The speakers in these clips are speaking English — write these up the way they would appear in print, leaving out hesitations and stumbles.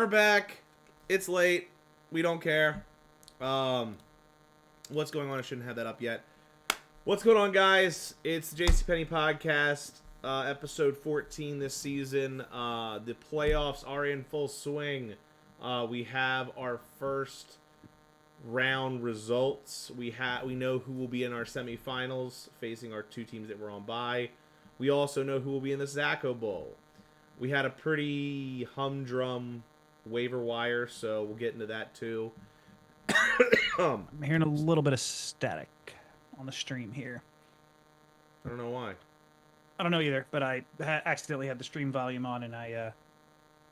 back. It's late. We don't care. What's going on? I shouldn't have that up yet. What's going on, guys? It's the Penni podcast, episode 14 this season. The playoffs are in full swing. We have our first round results. We know who will be in our semifinals, facing our two teams that were on bye. We also know who will be in the Sacko Bowl. We had a pretty humdrum waiver wire, so we'll get into that too. I'm hearing a little bit of static on the stream here. I don't know why. I don't know either, but I accidentally had the stream volume on, and I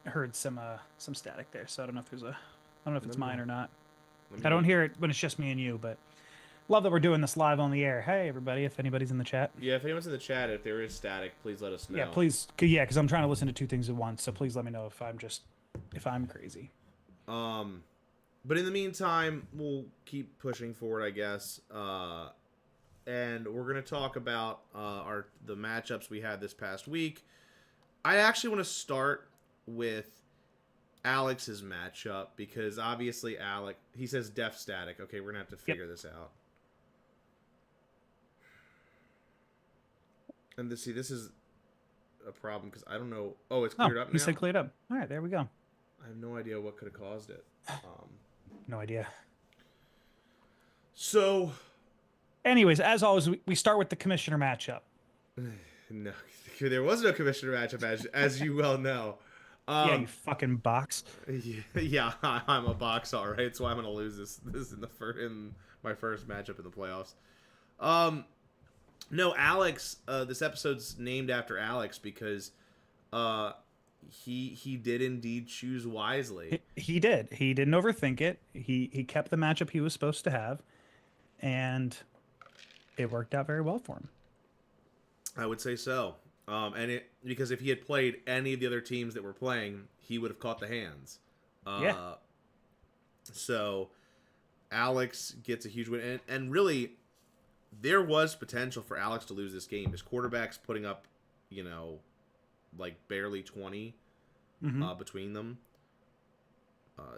heard some static there. So I don't know if it's mine or not. I don't hear it when it's just me and you, but love that we're doing this live on the air. Hey, everybody! If anybody's in the chat, yeah, if anyone's in the chat, if there is static, please let us know. Yeah, please. Yeah, because I'm trying to listen to two things at once. So please let me know if I'm crazy. But in the meantime, we'll keep pushing forward, I guess. And we're gonna talk about the matchups we had this past week. I actually want to start with Alex's matchup because obviously he says def static. Okay, we're gonna have to figure this out. And this is a problem because I don't know. Oh, it's cleared up now? He said cleared up. All right, there we go. I have no idea what could have caused it. No idea. So, anyways, as always, we start with the commissioner matchup. No, there was no commissioner matchup, as you well know. Yeah, you fucking box. Yeah, I'm a box, all right. That's why I'm gonna lose this in my first matchup in the playoffs. No, Alex. This episode's named after Alex because he did indeed choose wisely. He did. He didn't overthink it. He kept the matchup he was supposed to have, and it worked out very well for him. I would say so. Because if he had played any of the other teams that were playing, he would have caught the hands. Yeah. So Alex gets a huge win, and really, there was potential for Alex to lose this game. His quarterback's putting up, like barely 20 between them.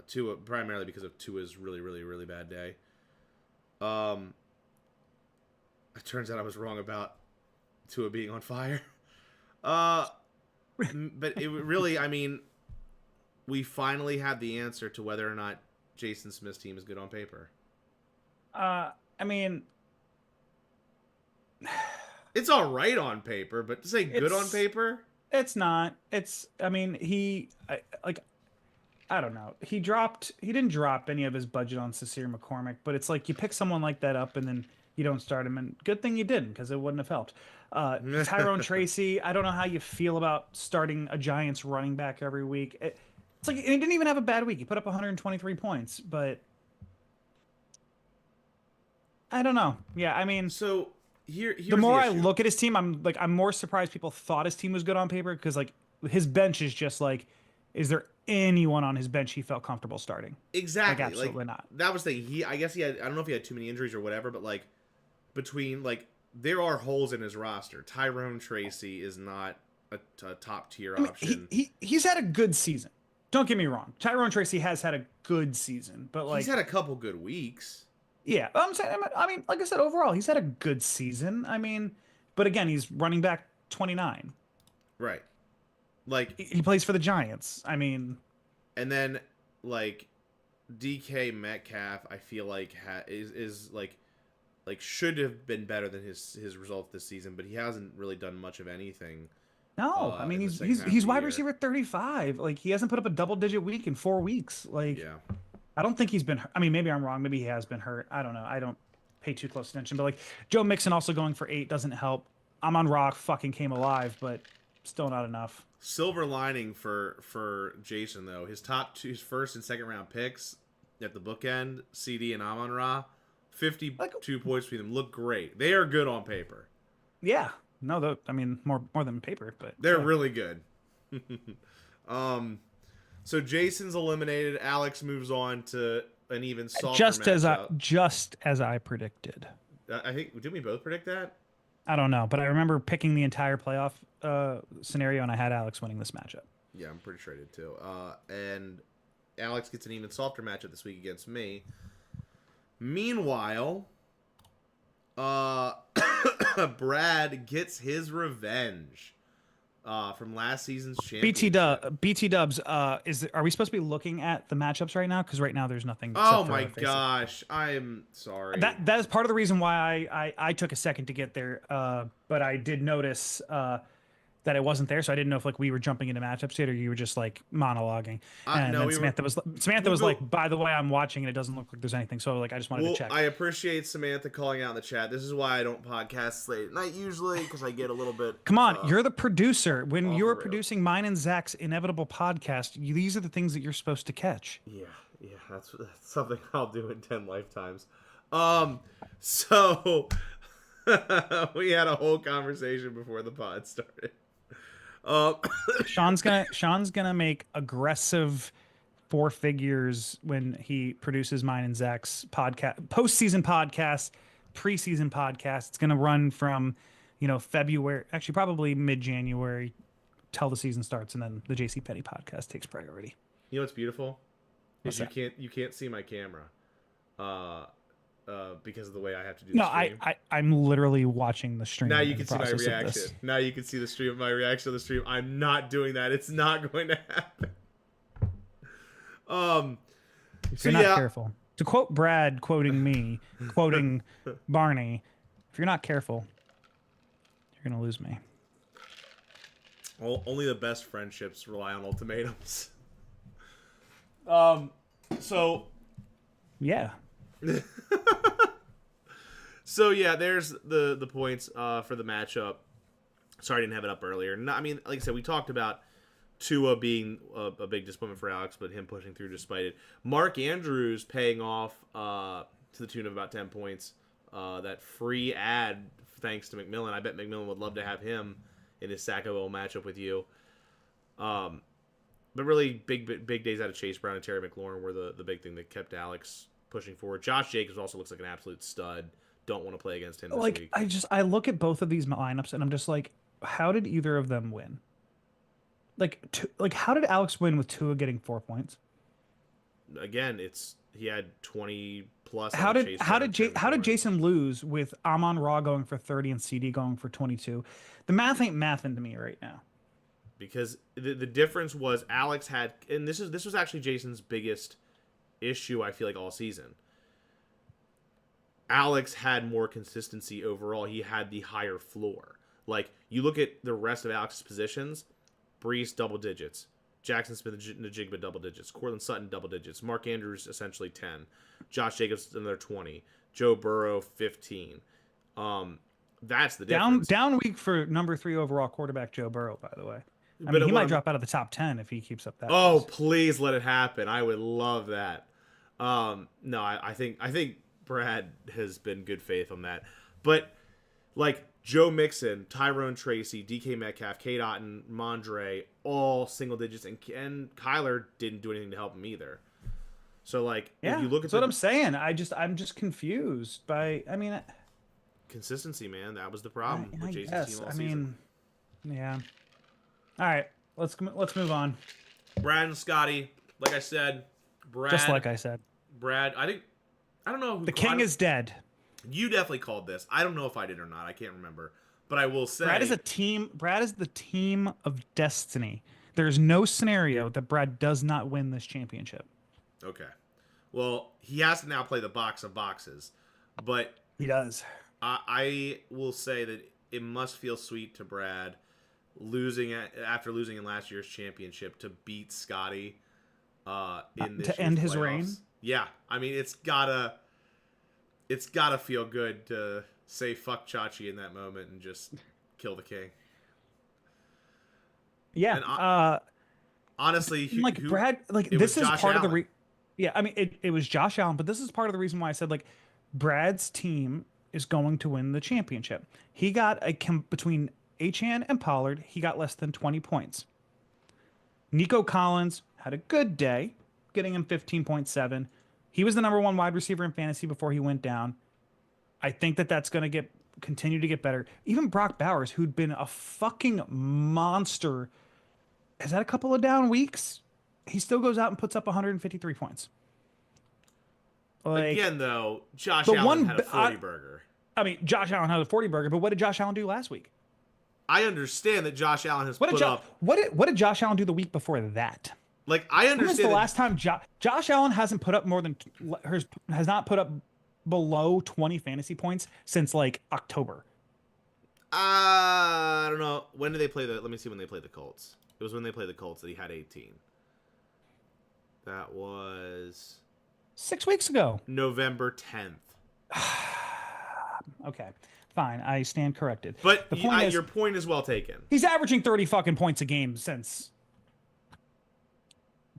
Tua, primarily because of Tua's really, really, really bad day. It turns out I was wrong about Tua being on fire. But it really, we finally have the answer to whether or not Jason Smith's team is good on paper. It's all right on paper, but to say good on paper, it's not. I don't know. He didn't drop any of his budget on Sacko McCormick, but it's like you pick someone like that up and then you don't start him, and good thing you didn't because it wouldn't have helped. Tyrone Tracy, I don't know how you feel about starting a Giants running back every week. It's like he didn't even have a bad week. He put up 123 points, but I don't know. Yeah, so here's the more I look at his team, I'm more surprised people thought his team was good on paper because his bench is just is there anyone on his bench he felt comfortable starting? Exactly. Absolutely not. That was the thing. I guess he had, I don't know if he had too many injuries or whatever, but between there are holes in his roster. Tyrone Tracy is not a top tier option. He's had a good season. Don't get me wrong. Tyrone Tracy has had a good season, but he's had a couple good weeks. Yeah, I'm saying. Like I said, overall, he's had a good season. But again, he's running back 29. Right. He plays for the Giants. And then DK Metcalf, I feel like is should have been better than his results this season, but he hasn't really done much of anything. No, he's wide receiver 35. He hasn't put up a double-digit week in 4 weeks. Yeah. I don't think he's been hurt. Maybe I'm wrong. Maybe he has been hurt. I don't know. I don't pay too close attention. But Joe Mixon also going for 8 doesn't help. Amon-Ra fucking came alive, but still not enough. Silver lining for Jason though, his first and second round picks at the bookend, CD and Amon-Ra, 52 points between them, look great. They are good on paper. Yeah. No, more than paper, but they're really good. So Jason's eliminated. Alex moves on to an even softer matchup. Just as I predicted. I think, didn't we both predict that? I don't know, but I remember picking the entire playoff scenario, and I had Alex winning this matchup. Yeah, I'm pretty sure I did too. And Alex gets an even softer matchup this week against me. Meanwhile, Brad gets his revenge from last season's championship. BT Dubs, are we supposed to be looking at the matchups right now? Because right now there's nothing. Oh my gosh, I'm sorry. That is part of the reason why I took a second to get there. But I did notice that it wasn't there, so I didn't know if like we were jumping into matchups yet, or you were just like monologuing. And no, then Samantha was like, "By the way, I'm watching, and it doesn't look like there's anything." So like, I just wanted to check. I appreciate Samantha calling out in the chat. This is why I don't podcast late at night usually, because I get a little bit. Come on, you're the producer. When you're producing mine and Zach's inevitable podcast, these are the things that you're supposed to catch. Yeah, that's something I'll do in 10 lifetimes. So we had a whole conversation before the pod started. Sean's gonna make aggressive 4 figures when he produces mine and Zach's podcast, postseason podcast, preseason podcast. It's gonna run from, February, actually probably mid-January, till the season starts, and then the JC Penny podcast takes priority. You know what's beautiful? What's that? You can't see my camera. Because of the way I have to do the stream. I'm literally watching the stream. Now you can see my reaction. Now you can see my reaction to the stream. I'm not doing that. It's not going to happen. If you're not careful. To quote Brad, quoting me, quoting Barney, if you're not careful, you're going to lose me. Well, only the best friendships rely on ultimatums. So... Yeah. So yeah, there's the points for the matchup. Sorry I didn't have it up earlier. I mean, like I said, we talked about Tua being a big disappointment for Alex, but him pushing through despite it. Mark Andrews paying off to the tune of about 10 points. That free ad thanks to McMillan. I bet McMillan would love to have him in his Sacko matchup with you. But really, big days out of Chase Brown and Terry McLaurin were the big thing that kept Alex pushing forward. Josh Jacobs also looks like an absolute stud. Don't want to play against him this week. I look at both of these lineups and I'm just like, how did either of them win? How did Alex win with Tua getting 4 points? Again, he had 20 plus. How did Jason lose with Amon-Ra going for 30 and CD going for 22? The math ain't mathing to me right now. Because the difference was Alex had, and this was actually Jason's biggest issue, I feel like, all season. Alex had more consistency overall. He had the higher floor. Like, you look at the rest of Alex's positions, Brees double digits, Jackson Smith-Njigba double digits, Courtland Sutton double digits, Mark Andrews essentially 10, Josh Jacobs another 20, Joe Burrow 15. That's the difference. Down week for number 3 overall quarterback Joe Burrow, by the way. I mean, he might drop out of the top 10 if he keeps up that. Oh, please let it happen. I would love that. No, I think Brad has been good faith on that. But, like, Joe Mixon, Tyrone Tracy, DK Metcalf, Kate Otten, Mondre, all single digits, and Kyler didn't do anything to help him either. So, like, if you look at that's what I'm saying. I'm just confused by, consistency, man. That was the problem with Jason's team all season. Yeah. All right, let's move on. Brad and Scotty, like I said, Brad. Just like I said. Brad, I don't know who the king is dead. You definitely called this. I don't know if I did or not. I can't remember. But I will say Brad is the team of destiny. There's no scenario that Brad does not win this championship. Okay. Well, he has to now play the box of boxes. But he does. I will say that it must feel sweet to Brad after losing in last year's championship to beat Scotty in this to end his playoffs. reign. Yeah, I mean it's gotta feel good to say fuck Chachi in that moment and just kill the king. Yeah. And honestly, Brad, this is part of the yeah. I mean, it was Josh Allen, but this is part of the reason why I said Brad's team is going to win the championship. He got between Achane and Pollard, he got less than 20 points. Nico Collins had a good day, getting him 15.7. He was the number 1 wide receiver in fantasy before he went down. I think that's going to continue to get better. Even Brock Bowers, who'd been a fucking monster, has had a couple of down weeks. he still goes out and puts up 153 points. Like, again, though, Josh Allen had a 40-burger. I mean, Josh Allen had a 40-burger, but what did Josh Allen do last week? I understand that Josh Allen has put up... What did Josh Allen do the week before that? Like, I understand... When was the last time Josh Allen hasn't put up more than... has not put up below 20 fantasy points since, like, October. I don't know. When did they play the... Let me see when they played the Colts. It was when they played the Colts that he had 18. That was... 6 weeks ago. November 10th. Okay. Fine. I stand corrected. But your point is well taken. He's averaging 30 fucking points a game since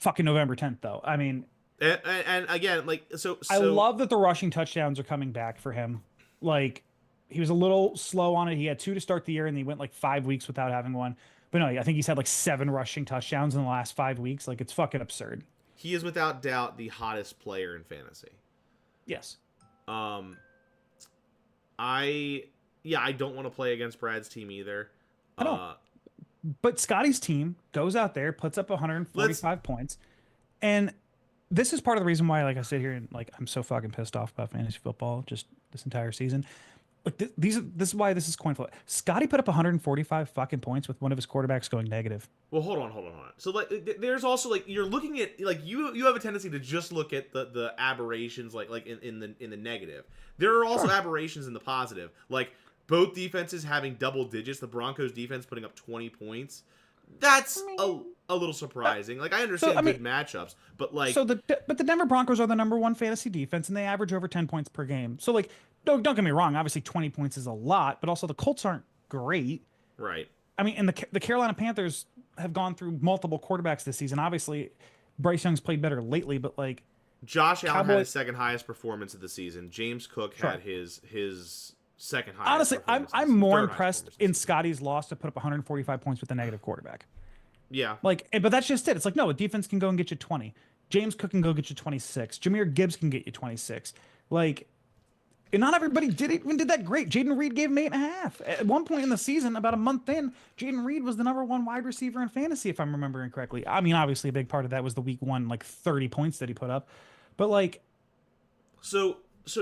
fucking November 10th, though. I mean... And again, like, so... I love that the rushing touchdowns are coming back for him. Like, he was a little slow on it. He had 2 to start the year, and he went, like, 5 weeks without having one. But no, I think he's had, like, 7 rushing touchdowns in the last 5 weeks. Like, it's fucking absurd. He is, without doubt, the hottest player in fantasy. Yes. I don't want to play against Brad's team either. I don't. But Scotty's team goes out there, puts up 145 points, and this is part of the reason why, like, I sit here and, like, I'm so fucking pissed off about fantasy football just this entire season. Like, this is why this is coin flip. Scotty put up 145 fucking points with one of his quarterbacks going negative. Well, hold on. So, like, there's also, like, you're looking at, like, you have a tendency to just look at the aberrations, like in the negative. There are also aberrations in the positive, like both defenses having double digits. The Broncos defense putting up 20 points. That's a little surprising. Like, I understand good matchups, but like, but the Denver Broncos are the #1 fantasy defense, and they average over 10 points per game. So, like, don't get me wrong. Obviously, 20 points is a lot, but also the Colts aren't great. Right. I mean, and the Carolina Panthers have gone through multiple quarterbacks this season. Obviously, Bryce Young's played better lately, but like, Josh Allen had his second highest performance of the season. James Cook had his second highest. Honestly, I'm more impressed in Scotty's loss to put up 145 points with a negative quarterback. Yeah. Like, but that's just it. It's like, no, a defense can go and get you 20. James Cook can go get you 26. Jahmyr Gibbs can get you 26. Like, and not everybody did that great. Jaden Reed gave him 8.5. At one point in the season, about a month in, Jaden Reed was the #1 wide receiver in fantasy, if I'm remembering correctly. I mean, obviously, a big part of that was the week 1, like, 30 points that he put up. But, like... So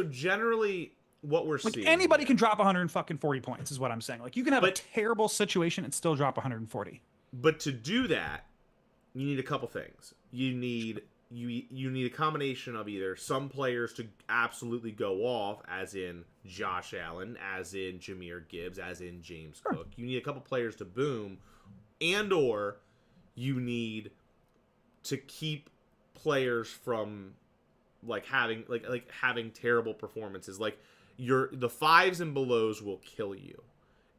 generally, what we're seeing... Anybody can drop 140 points, is what I'm saying. Like, you can have a terrible situation and still drop 140. But to do that, you need a couple things. You need a combination of either some players to absolutely go off, as in Josh Allen, as in Jahmyr Gibbs, as in James Cook. You need a couple players to boom, and or you need to keep players from having terrible performances. Like, the 5s and belows will kill you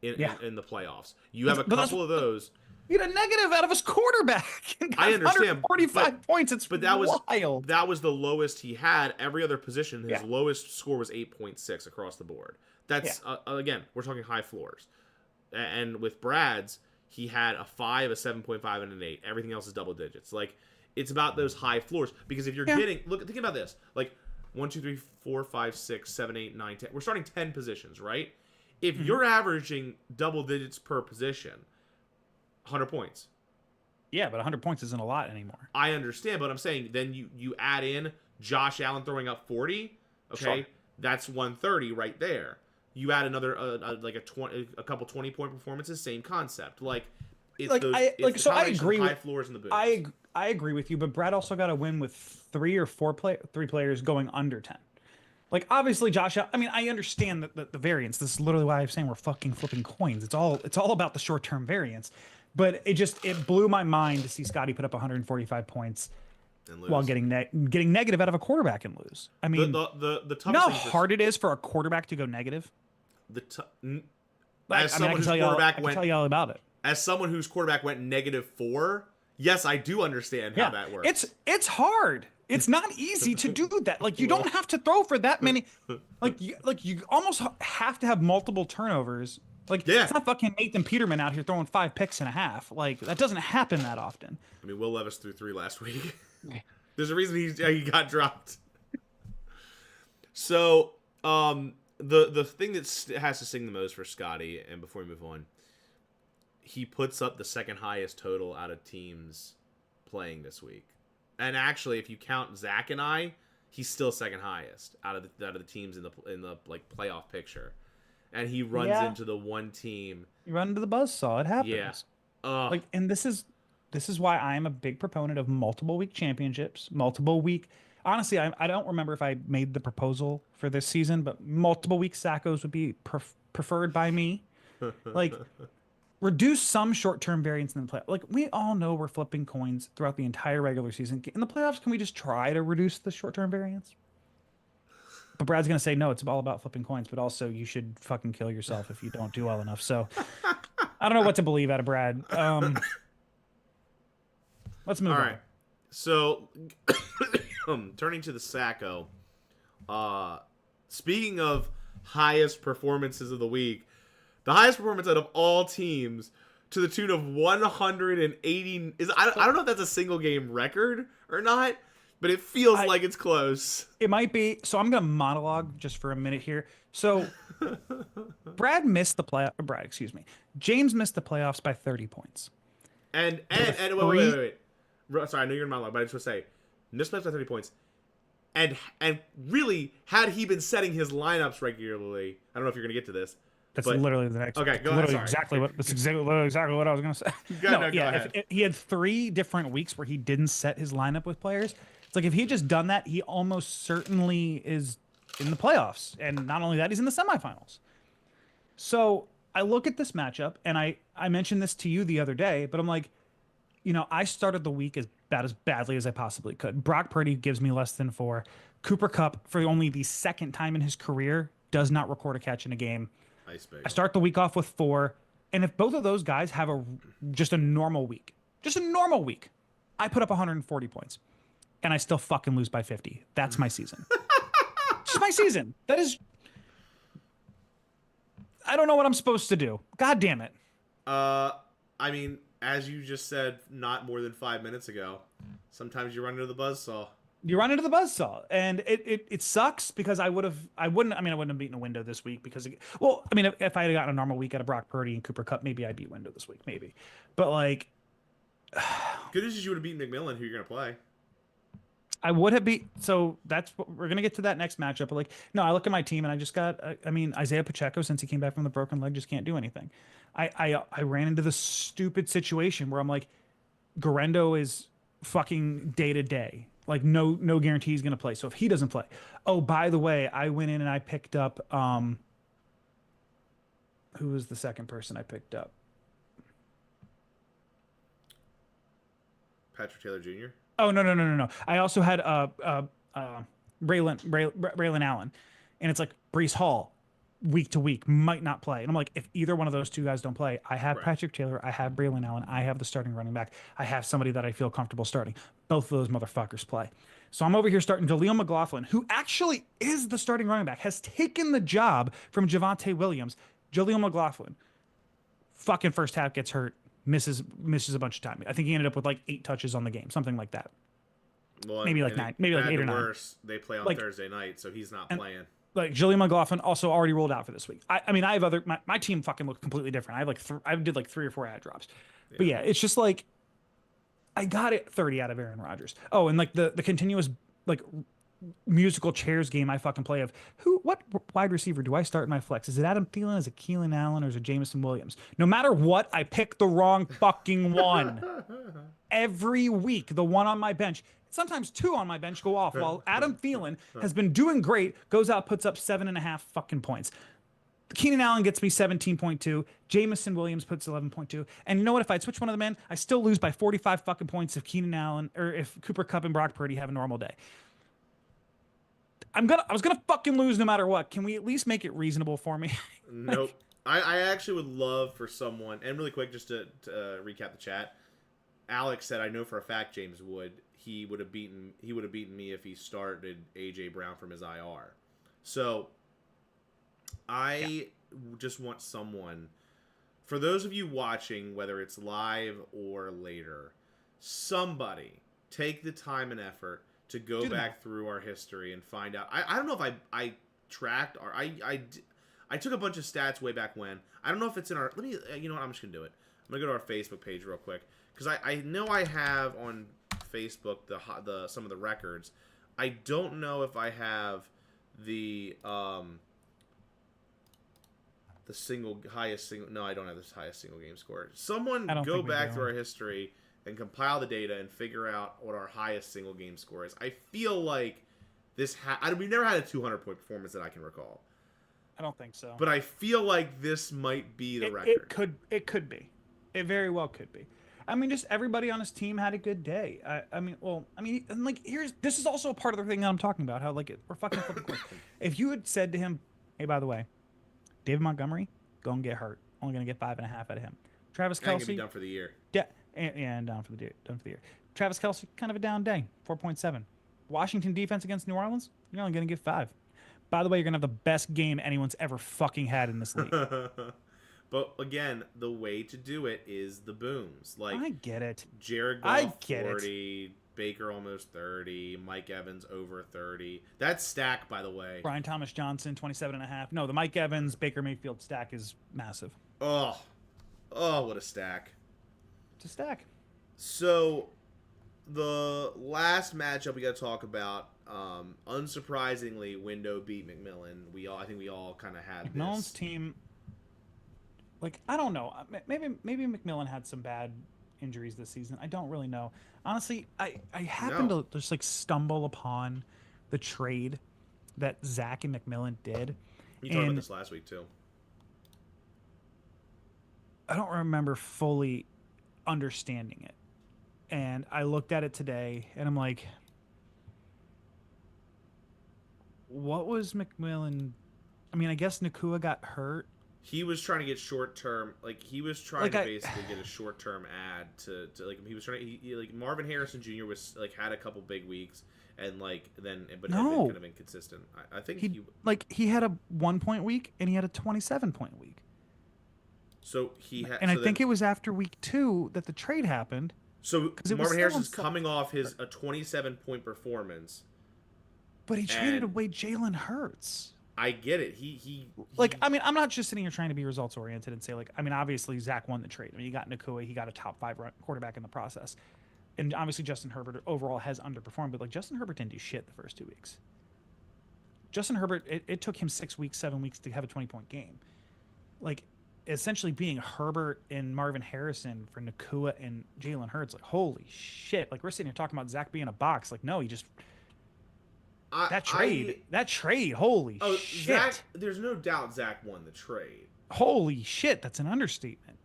in the playoffs. You have a couple of those. He had a negative out of his quarterback. I understand. 145 points. It's wild. That was the lowest he had. Every other position, his lowest score was 8.6 across the board. That's, again, we're talking high floors. And with Brad's, he had a 5, a 7.5, and an 8. Everything else is double digits. Like, it's about those high floors. Because if you're think about this. Like, 1, 2, 3, 4, 5, 6, 7, 8, 9, 10. We're starting 10 positions, right? If you're averaging double digits per position, 100 points. Yeah, but 100 points isn't a lot anymore. I understand, but I'm saying then you add in Josh Allen throwing up 40. Okay, that's 130 right there. You add another a couple 20-point performances, same concept. Like, it's I agree high floors in the booth. I agree with you, but Brad also got to win with 3 players going under 10. Like, obviously, Josh, I mean, I understand the variance. This is literally why I'm saying we're fucking flipping coins. It's all about the short-term variance. But it blew my mind to see Scotty put up 145 points while getting negative out of a quarterback and lose. I mean, the toughest you know how hard it is for a quarterback to go negative? I can tell you all about it. As someone whose quarterback went -4, yes, I do understand how that works. It's hard. It's not easy to do that. Like, you don't have to throw for that many. Like you almost have to have multiple turnovers. Like, it's not fucking Nathan Peterman out here throwing 5 picks and a half. Like, that doesn't happen that often. I mean, Will Levis threw 3 last week. There's a reason he got dropped. So, the thing that has to sting the most for Scotty, and before we move on, he puts up the second highest total out of teams playing this week. And actually, if you count Zach and I, he's still second highest out of the teams in the like playoff picture. And he runs into the one team. You run into the buzzsaw. It happens. Yeah. Like, and this is why I am a big proponent of multiple week championships, multiple week. Honestly, I don't remember if I made the proposal for this season, but multiple week Sackos would be preferred by me. Like, reduce some short-term variance in the play. Like, we all know we're flipping coins throughout the entire regular season. In the playoffs, can we just try to reduce the short-term variance? But Brad's gonna say no. It's all about flipping coins, but also you should fucking kill yourself if you don't do well enough. So I don't know what to believe out of Brad. Let's move on. All right. So turning to the Sacko. Speaking of highest performances of the week, the highest performance out of all teams to the tune of 180 is I don't know if that's a single game record or not. But it feels like it's close. It might be. So I'm going to monologue just for a minute here. So Brad missed the playoff. Brad, excuse me. James missed the playoffs by 30 points. And wait. Sorry, I know you're in monologue, but I just want to say, missed by 30 points. And really, had he been setting his lineups regularly, I don't know if you're going to get to this. That's literally the next. Okay, go ahead. Exactly what I was going to say. Go ahead. If he had 3 different weeks where he didn't set his lineup with players. It's like if he had just done that, he almost certainly is in the playoffs. And not only that, he's in the semifinals. So I look at this matchup, and I mentioned this to you the other day, but I'm like, I started the week about as badly as I possibly could. Brock Purdy gives me less than 4. Cooper Kupp, for only the second time in his career, does not record a catch in a game. I start the week off with 4. And if both of those guys have just a normal week, I put up 140 points. And I still fucking lose by 50. That's my season. It's my season. That is... I don't know what I'm supposed to do. God damn it. I mean, as you just said not more than 5 minutes ago, sometimes you run into the buzzsaw. And it sucks because I wouldn't have beaten a window this week because... if I had gotten a normal week out of Brock Purdy and Cooper Kupp, maybe I'd beat window this week. Maybe. But, like... Good news is you would have beaten McMillan, who you're going to play. I would have beat. So that's what we're gonna get to that next matchup. But like, no, I look at my team and I just got. Isaiah Pacheco, since he came back from the broken leg, just can't do anything. I ran into this stupid situation where I'm like, Garendo is fucking day to day. Like no guarantee he's gonna play. So if he doesn't play, oh by the way, I went in and I picked up. Who was the second person I picked up? Patrick Taylor Jr. Oh no! I also had Braylon Allen, and it's like Breece Hall, week to week might not play, and I'm like, if either one of those two guys don't play, I have Patrick Taylor, I have Braylon Allen, I have the starting running back, I have somebody that I feel comfortable starting. Both of those motherfuckers play, so I'm over here starting Jaleel McLaughlin, who actually is the starting running back, has taken the job from Javonte Williams. Jaleel McLaughlin, fucking first half gets hurt. Misses a bunch of time. I think he ended up with like 8 touches on the game, something like that. Well, maybe like 9, maybe like 8 or 9. Worse, they play on Thursday night, so he's not playing. Like Jaleel McLaughlin also already rolled out for this week. I have other my team fucking looked completely different. I have I did like 3 or 4 ad drops, but yeah, it's just like I got it 30 out of Aaron Rodgers. Oh, and like the continuous like musical chairs game I fucking play of what wide receiver do I start in my flex? Is it Adam Thielen? Is it Keelan Allen? Or is it Jameson Williams? No matter what, I pick the wrong fucking one. Every week, the one on my bench, sometimes 2 on my bench go off while Adam Thielen has been doing great, goes out, puts up 7.5 fucking points. Keenan Allen gets me 17.2. Jameson Williams puts 11.2. And you know what? If I'd switch one of them in, I still lose by 45 fucking points if Keenan Allen or if Cooper Kupp and Brock Purdy have a normal day. I was gonna fucking lose no matter what. Can we at least make it reasonable for me? Nope. I actually would love for someone, and really quick, just to recap the chat. Alex said, "I know for a fact James would. He would have beaten me if he started AJ Brown from his IR." So I just want someone, for those of you watching, whether it's live or later, somebody take the time and effort to go back through our history and find out. I don't know if I tracked or I took a bunch of stats way back when. I don't know if it's in our. You know what? I'm just gonna do it. I'm gonna go to our Facebook page real quick because I know I have on Facebook the some of the records. I don't know if I have the highest single. No, I don't have the highest single game score. Someone go back through our history and compile the data and figure out what our highest single game score is. I feel like we've never had a 200-point performance that I can recall. I don't think so. But I feel like this might be the record. It could be. It very well could be. I mean, just everybody on his team had a good day. And like, this is also a part of the thing that I'm talking about. How like we're fucking flipping coin. If you had said to him, "Hey, by the way, David Montgomery, go and get hurt. Only gonna get 5.5 out of him. Travis Kelce, gonna be done for the year. Yeah, and done for the year. Travis Kelce, kind of a down day, 4.7. Washington defense against New Orleans, you're only gonna get 5. By the way, you're gonna have the best game anyone's ever fucking had in this league." But again, the way to do it is the booms. Like I get it. Jared Goff 40, Baker almost 30, Mike Evans over 30. That's stack, by the way. Brian Thomas Johnson 27.5. No, the Mike Evans Baker Mayfield stack is massive. Oh, what a stack! It's a stack. So the last matchup we got to talk about. Unsurprisingly, Window beat McMillan. I think we all kind of had McMillan's team. Like, I don't know. Maybe McMillan had some bad injuries this season. I don't really know. Honestly, I happened to just like stumble upon the trade that Zach and McMillan did. You talked about this last week too. I don't remember fully understanding it. And I looked at it today and I'm like, what was McMillan? I mean, I guess Nakua got hurt. He was trying to get short term, like he was trying to basically get a short term ad to like he was trying to like Marvin Harrison Jr. was like had a couple big weeks and like then but had been kind of inconsistent. I think he had a 1-point week and he had a 27-point week. So he had, and I think it was after week 2 that the trade happened. So Marvin Harrison's coming off a 27-point performance, but he traded away Jalen Hurts. I get it. He I mean, I'm not just sitting here trying to be results oriented and say like, I mean, obviously Zach won the trade. I mean, you got Nakua, he got a top 5 quarterback in the process, and obviously Justin Herbert overall has underperformed. But like Justin Herbert didn't do shit the first 2 weeks. Justin Herbert, it took him 6 weeks, 7 weeks to have a 20-point game. Like essentially being Herbert and Marvin Harrison for Nakua and Jalen Hurts. Like holy shit! Like we're sitting here talking about Zach being a box. Like no, he just. That trade, holy shit. Zach, there's no doubt Zach won the trade. Holy shit, that's an understatement.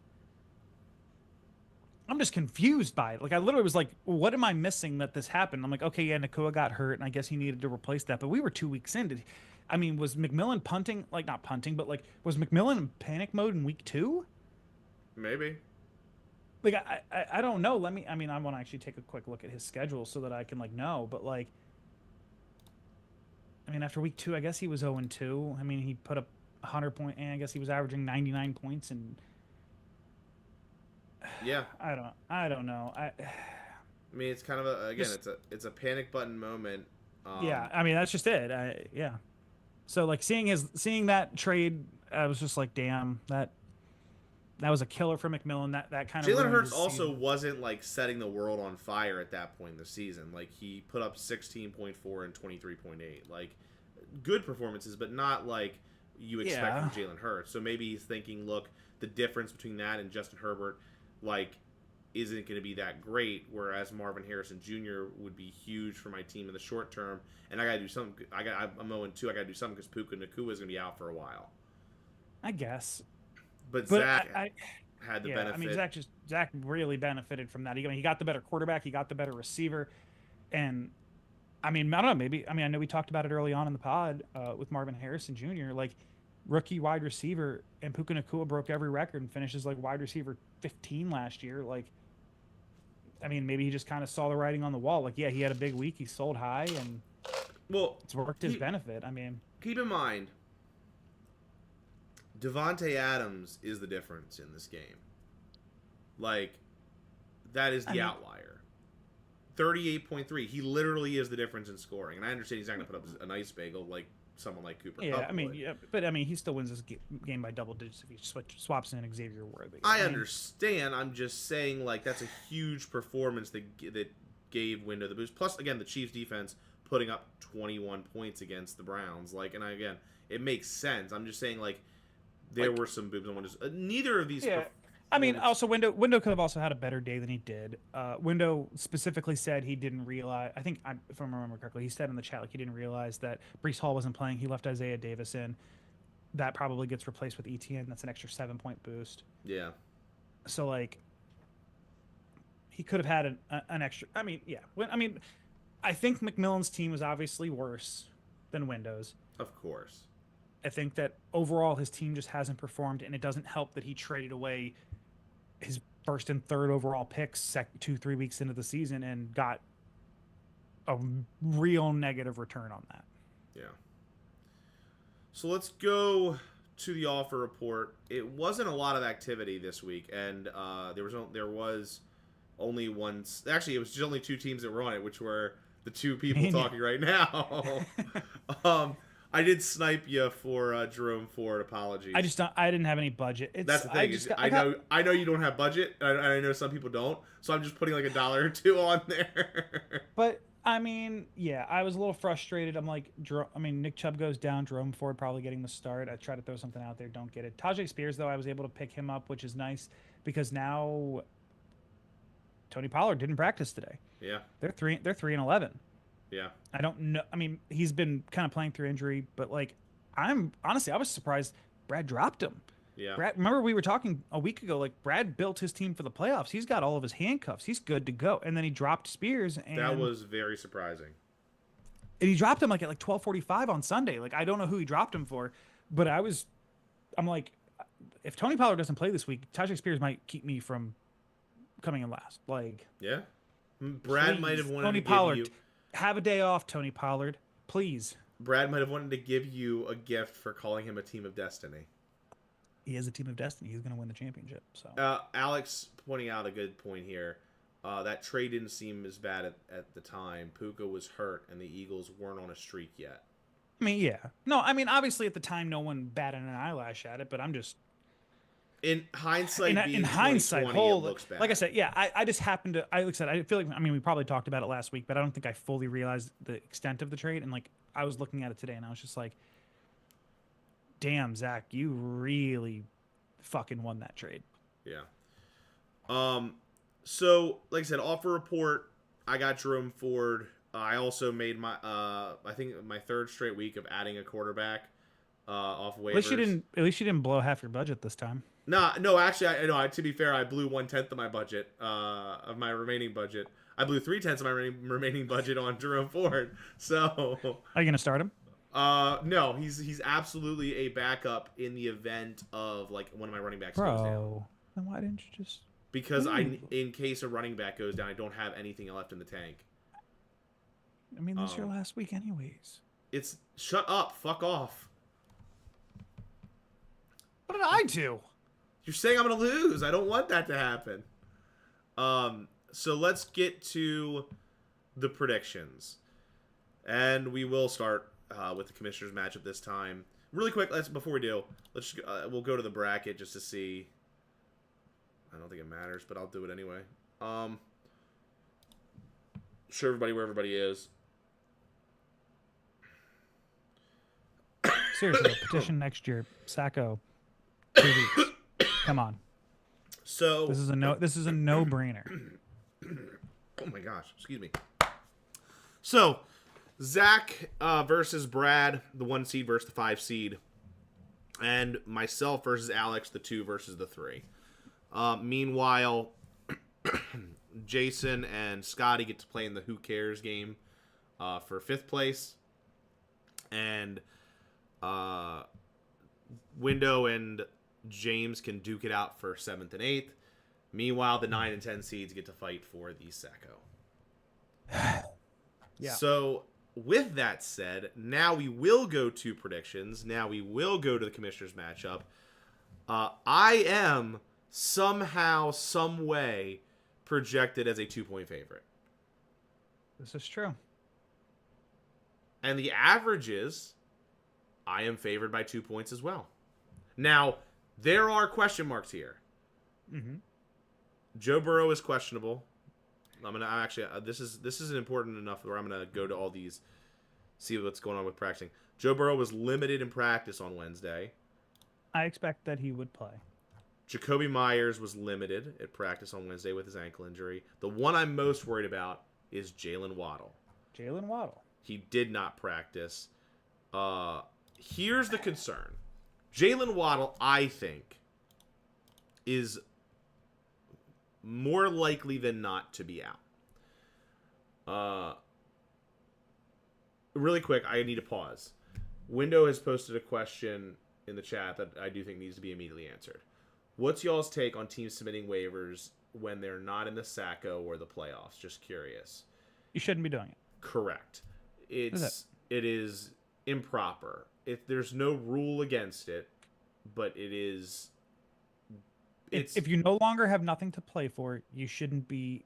I'm just confused by it. Like, I literally was like, what am I missing that this happened? I'm like, okay, yeah, Nakua got hurt, and I guess he needed to replace that. But we were 2 weeks in. I mean, was McMillan punting? Like, not punting, but, like, was McMillan in panic mode in week 2? Maybe. Like, I don't know. I want to actually take a quick look at his schedule so that I can, like, know. But, like, I mean, after week 2, I guess he was 0-2. I mean, he put up 100 points, and I guess he was averaging 99 points. And yeah, I don't know. I mean, it's kind of it's a panic button moment. Yeah, I mean, that's just it. Yeah. So like seeing that trade, I was just like, damn, that was a killer for McMillan. That kind of Jalen Hurts also wasn't like setting the world on fire at that point in the season. Like he put up 16.4 and 23.8, like good performances, but not like you expect from Jalen Hurts. So maybe he's thinking, look, the difference between that and Justin Herbert, like, isn't going to be that great. Whereas Marvin Harrison Jr. would be huge for my team in the short term, and I got to do something. I'm 0-2. I got to do something because Puka Nakua is going to be out for a while. I guess. But Zach had the benefit. I mean, Zach really benefited from that. He got the better quarterback. He got the better receiver. And, I mean, I don't know. I know we talked about it early on in the pod with Marvin Harrison Jr. Like, rookie wide receiver, and Puka Nakua broke every record and finishes like wide receiver 15 last year. Like, I mean, maybe he just kind of saw the writing on the wall. Like, yeah, he had a big week. He sold high, and it's worked his benefit. I mean, keep in mind, Devontae Adams is the difference in this game. Like, that is the outlier. 38.3. He literally is the difference in scoring. And I understand he's not going to put up a nice bagel like someone like Cooper Kupp would. He still wins this game by double digits if he swaps in Xavier Worthy. I understand. I'm just saying, like, that's a huge performance that gave Window the boost. Plus, again, the Chiefs defense putting up 21 points against the Browns. Like, and again, it makes sense. I'm just saying, like, there were some boobs on Windows. Neither of these. Yeah. I mean, also Window could have also had a better day than he did. Window specifically said he didn't realize. I think, if I remember correctly, he said in the chat like he didn't realize that Breece Hall wasn't playing. He left Isaiah Davis in. That probably gets replaced with ETN. That's an extra 7-point boost. Yeah. So like, he could have had an extra. I mean, yeah. I think McMillan's team was obviously worse than Window's. Of course. I think that overall his team just hasn't performed, and it doesn't help that he traded away his first and third overall picks 2-3 weeks into the season and got a real negative return on that. Yeah. So let's go to the offer report. It wasn't a lot of activity this week, and there was only one. Actually, it was just only 2 teams that were on it, which were the 2 people talking right now. I did snipe you for Jerome Ford. Apologies. I didn't have any budget. That's the thing. I know you don't have budget. I know some people don't. So I'm just putting like $1 or $2 on there. But I mean, yeah, I was a little frustrated. I'm like, Nick Chubb goes down. Jerome Ford probably getting the start. I try to throw something out there. Don't get it. Tajay Spears, though, I was able to pick him up, which is nice because now Tony Pollard didn't practice today. Yeah. They're 3-11. Yeah. I don't know. I mean, he's been kind of playing through injury, but like, I was surprised Brad dropped him. Yeah. Brad, remember we were talking a week ago, like Brad built his team for the playoffs. He's got all of his handcuffs. He's good to go. And then he dropped Spears. And that was very surprising. And he dropped him like at like 12:45 on Sunday. Like, I don't know who he dropped him for, but I'm like, if Tony Pollard doesn't play this week, Tajay Spears might keep me from coming in last. Like, yeah. Brad might have wanted Tony to Pollard, give you... have a day off, Tony Pollard, please. Brad might have wanted to give you a gift for calling him a team of destiny. He is a team of destiny. He's going to win the championship. So Alex pointing out a good point here. That trade didn't seem as bad at the time. Puka was hurt, and the Eagles weren't on a streak yet. I mean, yeah. No, I mean, obviously at the time, no one batted an eyelash at it, but I'm just... In hindsight, in hindsight, it looks bad. Like I said, yeah, I just happened to... I feel like, I mean, we probably talked about it last week, but I don't think I fully realized the extent of the trade. And like, I was looking at it today, and I was just like, damn, Zach, you really fucking won that trade. Yeah. So, like I said, offer report, I got Jerome Ford. I also made my, I think my 3rd straight week of adding a quarterback off waivers. At least you didn't blow half your budget this time. No, actually, to be fair, I blew 1/10 of my budget, of my remaining budget. I blew 3/10 of my remaining budget on Jerome Ford. So, are you gonna start him? No, he's absolutely a backup in the event of like one of my running backs goes down. Then why didn't you just? Because in case a running back goes down, I don't have anything left in the tank. I mean, this is your last week, anyways. It's shut up, fuck off. What did I do? You're saying I'm gonna lose. I don't want that to happen. So let's get to the predictions, and we will start with the commissioners matchup this time. Really quick, before we do, we'll go to the bracket just to see. I don't think it matters, but I'll do it anyway. Show everybody where everybody is. Seriously, petition next year. Sacko, 2 weeks. Come on. So this is a no-brainer. Oh my gosh, excuse me. So Zach versus Brad, the 1 seed versus the 5 seed, and myself versus Alex, the 2 versus the 3. Meanwhile, Jason and Scotty get to play in the Who Cares game for 5th place, and Window and James can duke it out for 7th and 8th. Meanwhile, the 9 and 10 seeds get to fight for the Sacko. Yeah. So, with that said, now we will go to predictions. Now we will go to the commissioners matchup. I am somehow, some way projected as a 2-point favorite. This is true. And the average is I am favored by 2 points as well. Now, there are question marks here. Mm-hmm. Joe Burrow is questionable. I'm gonna actually. This is important enough where I'm gonna go to all these, see what's going on with practicing. Joe Burrow was limited in practice on Wednesday. I expect that he would play. Jacoby Myers was limited at practice on Wednesday with his ankle injury. The one I'm most worried about is Jalen Waddle. Jalen Waddle. He did not practice. Here's the concern. Jalen Waddle, I think, is more likely than not to be out. Really quick, I need to pause. Window has posted a question in the chat that I do think needs to be immediately answered. What's y'all's take on teams submitting waivers when they're not in the Sacko or the playoffs? Just curious. You shouldn't be doing it. Correct. It is improper. There's no rule against it, but it is. If you no longer have nothing to play for, you shouldn't be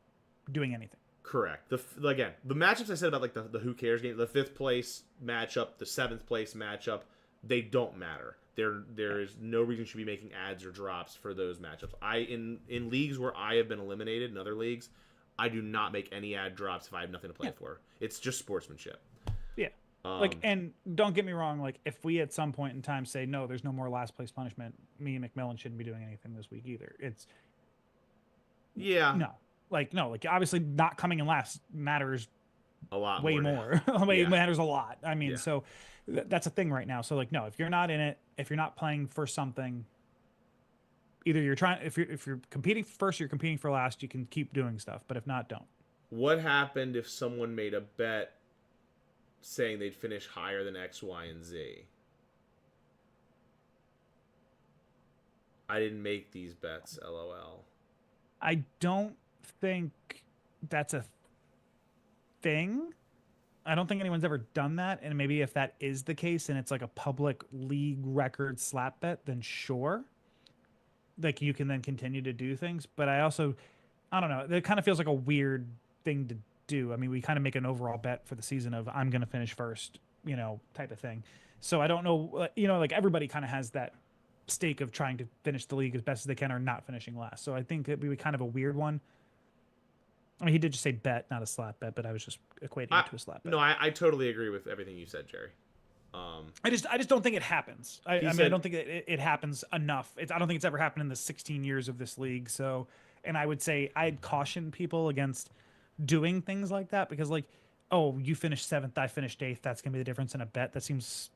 doing anything. Correct. Again, the matchups I said about like the who cares game, the 5th place matchup, the 7th place matchup, they don't matter. There is no reason you should be making ads or drops for those matchups. In leagues where I have been eliminated in other leagues, I do not make any ad drops if I have nothing to play for. It's just sportsmanship. Yeah. And don't get me wrong, like if we at some point in time say no, there's no more last place punishment, me and McMillan shouldn't be doing anything this week either. Like obviously not coming in last matters a lot way more. It matters a lot. I mean, so that's a thing right now. So like no, if you're not in it, if you're not playing for something, either if you're competing for first, you're competing for last, you can keep doing stuff, but if not, don't. What happened if someone made a bet saying they'd finish higher than X, Y, and Z? I didn't make these bets, LOL. I don't think that's a thing. I don't think anyone's ever done that. And maybe if that is the case and it's like a public league record slap bet, then sure. Like you can then continue to do things. But I don't know. It kind of feels like a weird thing to do. I mean, we kind of make an overall bet for the season of I'm going to finish first, type of thing. So I don't know, like everybody kind of has that stake of trying to finish the league as best as they can or not finishing last. So I think it'd be kind of a weird one. I mean, he did just say bet, not a slap bet, but I was just equating it to a slap bet. No, I totally agree with everything you said, Jerry. I just don't think it happens. I don't think it happens enough. I don't think it's ever happened in the 16 years of this league. So, and I would say I'd caution people against doing things like that because, like, oh, you finished 7th, I finished 8th. That's gonna be the difference in a bet. That seems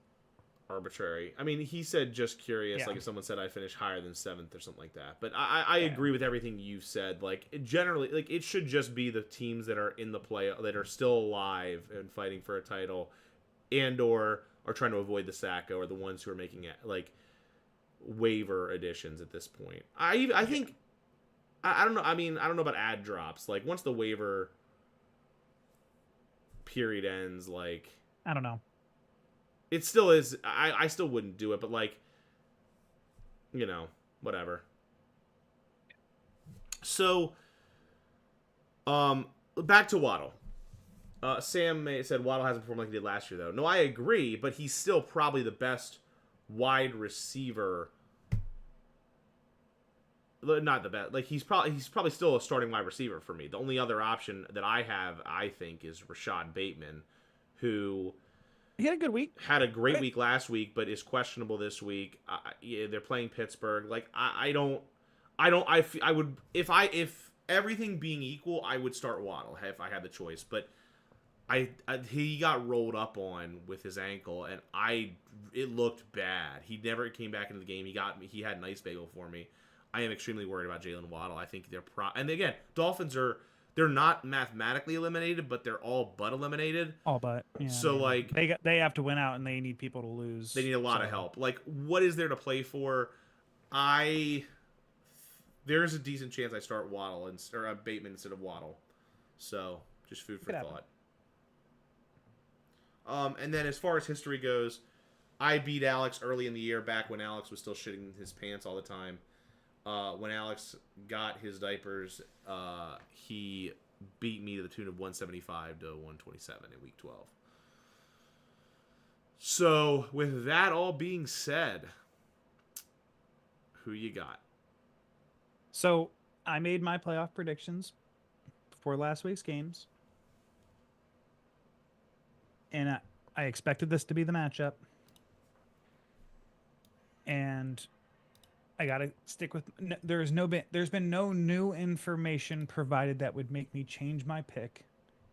arbitrary. I mean, he said just curious, like if someone said I finished higher than 7th or something like that. But I agree with everything you said. Like generally, like it should just be the teams that are in the play that are still alive and fighting for a title, and or are trying to avoid the Sacko, or the ones who are making like waiver additions at this point. I think I don't know. I mean, I don't know about ad drops. Like once the waiver period ends, like I don't know. It still is. I still wouldn't do it, but like, whatever. So, back to Waddle. Sam said Waddle hasn't performed like he did last year, though. No, I agree, but he's still probably the best wide receiver. Not the best. Like he's probably still a starting wide receiver for me. The only other option that I have, I think, is Rashad Bateman, who. He had a good week. Had a great week last week, but is questionable this week. They're playing Pittsburgh. Like I would if everything being equal, I would start Waddle if I had the choice. But he got rolled up on with his ankle, and it looked bad. He never came back into the game. He had an ice bagel for me. I am extremely worried about Jalen Waddle. I think and again, Dolphins they're not mathematically eliminated, but they're all but eliminated. All but. Yeah, so, like... They have to win out, and they need people to lose. They need a lot of help. Like, what is there to play for? There's a decent chance I start Waddle or Bateman instead of Waddle. So, just food for thought. And then as far as history goes, I beat Alex early in the year, back when Alex was still shitting his pants all the time. When Alex got his diapers, he beat me to the tune of 175 to 127 in week 12. So, with that all being said, who you got? So, I made my playoff predictions before last week's games, and I expected this to be the matchup. And I gotta stick with. There's been no new information provided that would make me change my pick,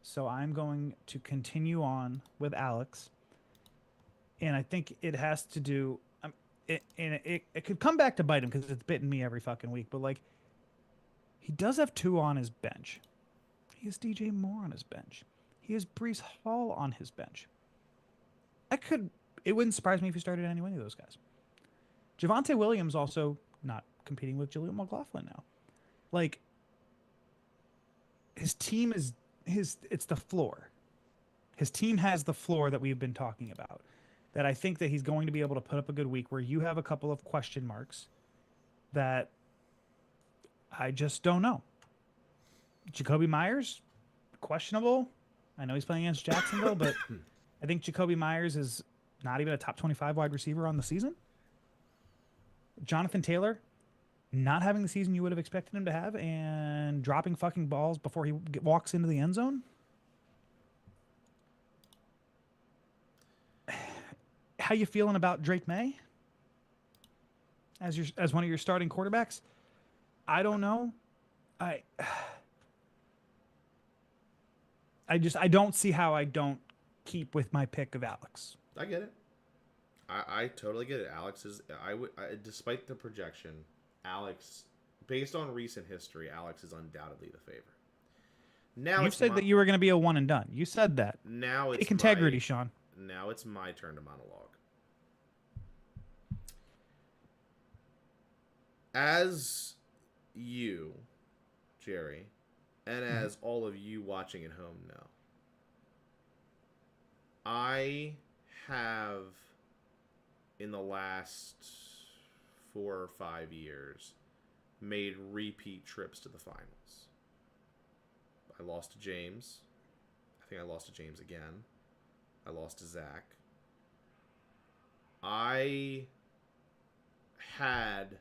so I'm going to continue on with Alex. And I think it has to do. It could come back to bite him because it's bitten me every fucking week. But like, he does have two on his bench. He has DJ Moore on his bench. He has Breece Hall on his bench. It wouldn't surprise me if he started any one of those guys. Javonte Williams also not competing with Jaleel McLaughlin now. Like, his team is it's the floor. His team has the floor that we've been talking about. That I think that he's going to be able to put up a good week where you have a couple of question marks that I just don't know. Jacoby Myers, questionable. I know he's playing against Jacksonville, but I think Jacoby Myers is not even a top 25 wide receiver on the season. Jonathan Taylor, not having the season you would have expected him to have and dropping fucking balls before he walks into the end zone. How you feeling about Drake May as one of your starting quarterbacks? I don't know. I don't see how I don't keep with my pick of Alex. I get it. I totally get it. Alex is despite the projection, Alex, based on recent history, Alex is undoubtedly the favorite. Now you said that you were going to be a one and done. You said that. Now it's take integrity, Sean. Now it's my turn to monologue. As you, Jerry, and as all of you watching at home know, I have, in the last 4 or 5 years, made repeat trips to the finals. I lost to James. I think I lost to James again. I lost to Zach. I had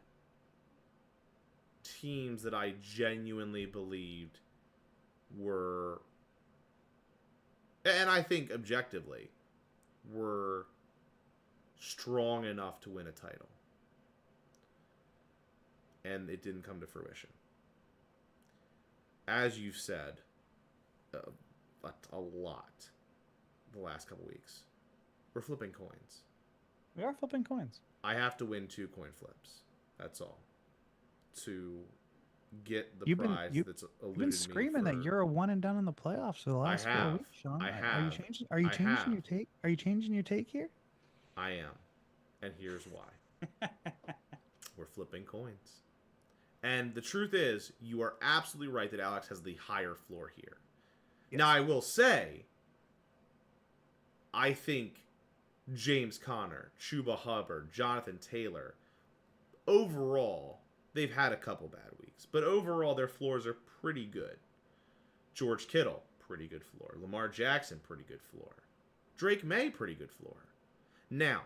teams that I genuinely believed were, and I think objectively, were strong enough to win a title. And it didn't come to fruition. As you've said, a lot the last couple weeks. We're flipping coins. We are flipping coins. I have to win 2 coin flips. That's all. To get the prize that's eluded me. You've been screaming that you're a one and done in the playoffs for the last 4 weeks, Sean. I have. Are you changing your take? Are you changing your take here? I am. And here's why. We're flipping coins. And the truth is, you are absolutely right that Alex has the higher floor here. Yes. Now, I will say, I think James Conner, Chuba Hubbard, Jonathan Taylor, overall, they've had a couple bad weeks. But overall, their floors are pretty good. George Kittle, pretty good floor. Lamar Jackson, pretty good floor. Drake May, pretty good floor. Now,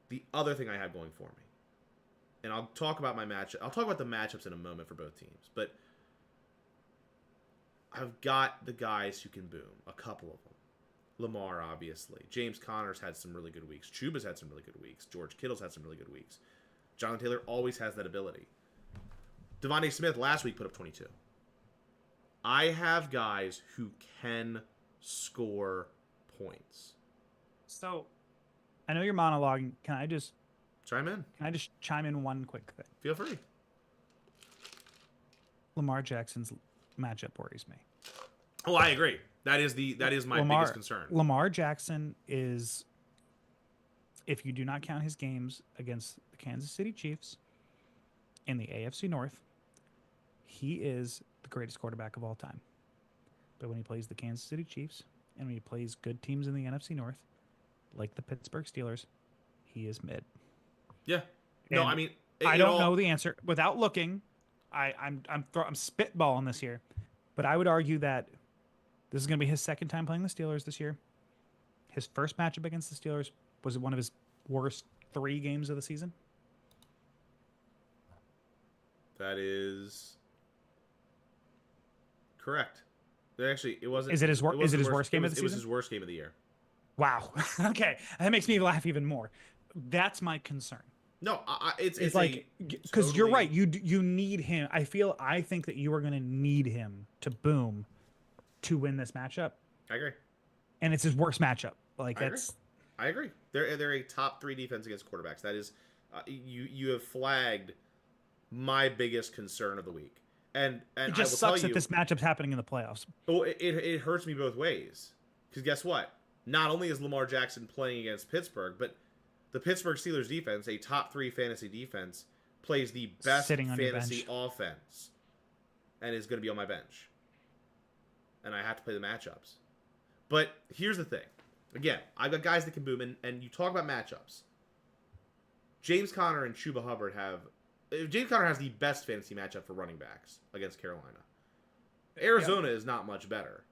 the other thing I have going for me, and I'll talk about my matchup. I'll talk about the matchups in a moment for both teams. But I've got the guys who can boom. A couple of them. Lamar, obviously. James Conner's had some really good weeks. Chuba's had some really good weeks. George Kittle's had some really good weeks. Jonathan Taylor always has that ability. Devontae Smith last week put up 22. I have guys who can score points. So, I know you're monologuing. Can I just chime in? Can I just chime in one quick thing? Feel free. Lamar Jackson's matchup worries me. Oh, I agree. That is my biggest concern. Lamar Jackson is, if you do not count his games against the Kansas City Chiefs in the AFC North, he is the greatest quarterback of all time. But when he plays the Kansas City Chiefs and when he plays good teams in the NFC North, like the Pittsburgh Steelers, he is mid. Yeah. No, I mean, I don't know the answer without looking. I'm spitballing this here, but I would argue that this is going to be his second time playing the Steelers this year. His first matchup against the Steelers was one of his worst 3 games of the season. That is Correct. Actually, it wasn't. Is it his It wasn't his worst game of the It was season? his worst game of the year. Wow. Okay, that makes me laugh even more. That's my concern. No, it's like because you're totally right. You need him. I think that you are going to need him to boom to win this matchup, I agree. and it's his worst matchup. Like I agree. that's I agree. They're a top 3 defense against quarterbacks. That is, you have flagged my biggest concern of the week. And it I just will sucks tell that you, this matchup's happening in the playoffs. oh, it hurts me both ways. Because guess what? Not only is Lamar Jackson playing against Pittsburgh, but the Pittsburgh Steelers defense, a top 3 fantasy defense, plays the best fantasy offense and is going to be on my bench. And I have to play the matchups. But here's the thing. Again, I've got guys that can boom, and you talk about matchups. James Conner and Chuba Hubbard have... James Conner has the best fantasy matchup for running backs against Carolina. Arizona is not much better,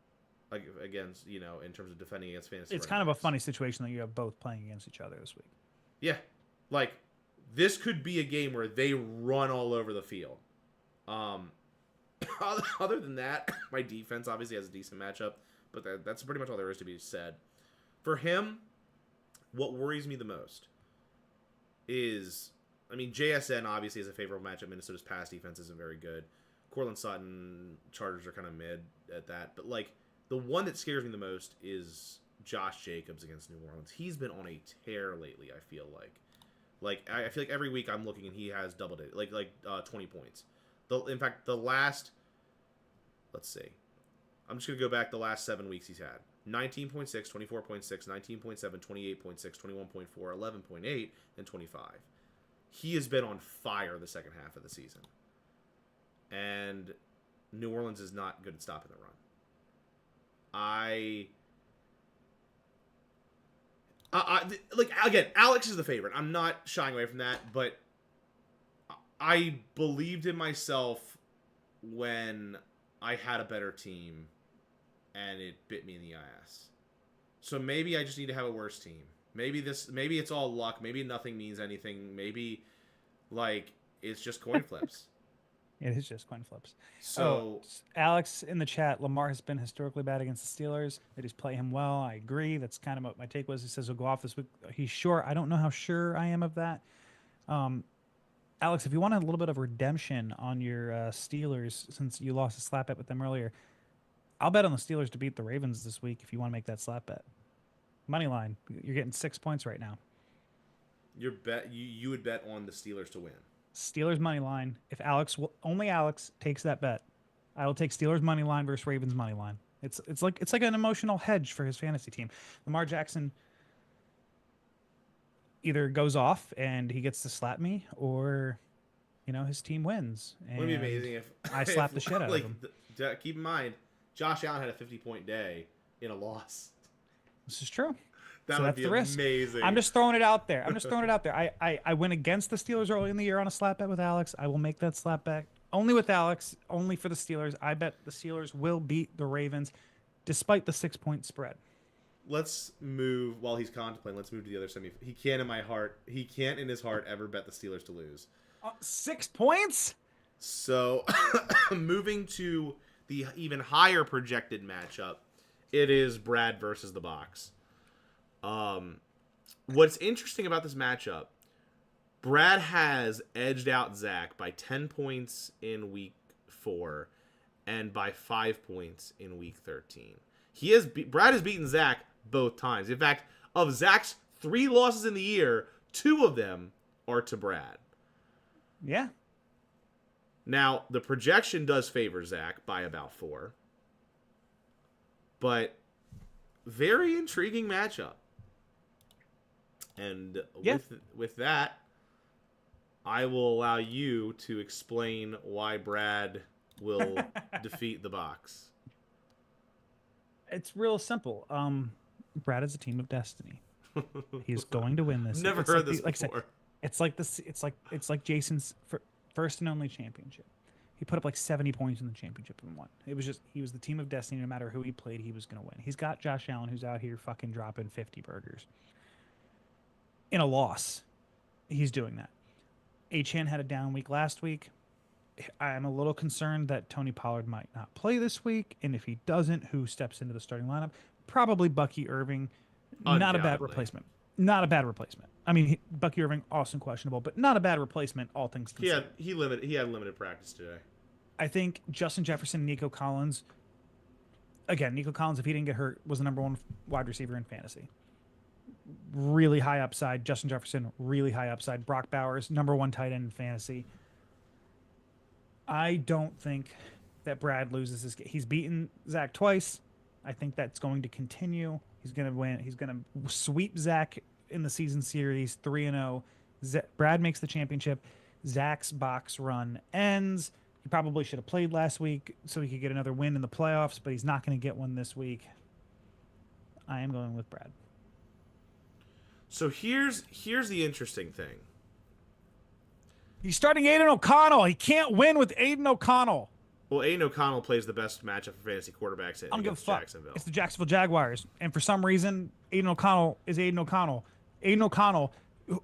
like against, in terms of defending against fantasy. It's kind of a funny situation that you have both playing against each other this week. Yeah, like this could be a game where they run all over the field. Other than that, my defense obviously has a decent matchup, but that's pretty much all there is to be said. For him, what worries me the most is, JSN obviously is a favorable matchup. Minnesota's pass defense isn't very good. Cortland Sutton, Chargers are kind of mid at that. But, the one that scares me the most is Josh Jacobs against New Orleans. He's been on a tear lately, I feel like. I feel like every week I'm looking and he has double digit, 20 points. In fact, let's see. I'm just going to go back the last 7 weeks he's had. 19.6, 24.6, 19.7, 28.6, 21.4, 11.8, and 25. He has been on fire the second half of the season. And New Orleans is not good at stopping the run. Again, Alex is the favorite. I'm not shying away from that, but I believed in myself when I had a better team and it bit me in the ass. So maybe I just need to have a worse team. Maybe it's all luck. Maybe nothing means anything. Maybe it's just coin flips. It is just coin flips. So Alex in the chat, Lamar has been historically bad against the Steelers. They just play him well. I agree. That's kind of what my take was. He says he'll go off this week. He's sure. I don't know how sure I am of that. Alex, if you want a little bit of redemption on your Steelers, since you lost a slap bet with them earlier, I'll bet on the Steelers to beat the Ravens this week if you want to make that slap bet. Money line. You're getting 6 points right now. You would bet on the Steelers to win. Steelers money line. If only Alex takes that bet, I will take Steelers money line versus Ravens money line. It's like an emotional hedge for his fantasy team. Lamar Jackson either goes off and he gets to slap me, or his team wins. And it would be amazing if I slap the shit out of him. Keep in mind, Josh Allen had a 50-point day in a loss. This is true. That would be amazing. I'm just throwing it out there. I went against the Steelers early in the year on a slap bet with Alex. I will make that slap bet only with Alex, only for the Steelers. I bet the Steelers will beat the Ravens despite the 6-point spread. Let's move, while he's contemplating, let's move to the other semi. He can't in his heart ever bet the Steelers to lose. 6 points? So, moving to the even higher projected matchup, it is Brad versus the Box. What's interesting about this matchup, Brad has edged out Zach by 10 points in week 4 and by 5 points in week 13. Brad has beaten Zach both times. In fact, of Zach's 3 losses in the year, 2 of them are to Brad. Yeah. Now, the projection does favor Zach by about 4. But very intriguing matchup. And with that, I will allow you to explain why Brad will defeat the Box. It's real simple. Brad is a team of destiny. He's going to win this. Never heard this before. It's like Jason's first and only championship. He put up 70 points in the championship and won. It was just, he was the team of destiny. No matter who he played, he was going to win. He's got Josh Allen, who's out here fucking dropping 50 burgers. In a loss, he's doing that. Achane had a down week last week. I'm a little concerned that Tony Pollard might not play this week, and if he doesn't, who steps into the starting lineup? Probably Bucky Irving. Not a bad Undoubtedly. replacement. Not a bad replacement. I mean, Bucky Irving also questionable, but not a bad replacement, all things considered. He had limited practice today. I think Justin Jefferson, Nico Collins. Again, Nico Collins, if he didn't get hurt, was the number one wide receiver in fantasy. Really high upside. Justin Jefferson, really high upside. Brock Bowers, number one tight end in fantasy. I don't think that Brad loses this game. He's beaten Zach twice. I think that's going to continue. He's going to win. He's going to sweep Zach in the season series 3-0. Brad makes the championship. Zach's box run ends. He probably should have played last week so he could get another win in the playoffs, but he's not going to get one this week. I am going with Brad. So here's the interesting thing. He's starting Aiden O'Connell. He can't win with Aiden O'Connell. Well, Aiden O'Connell plays the best matchup for fantasy quarterbacks against Jacksonville. It's the Jacksonville Jaguars. And for some reason, Aiden O'Connell is Aiden O'Connell. Aiden O'Connell.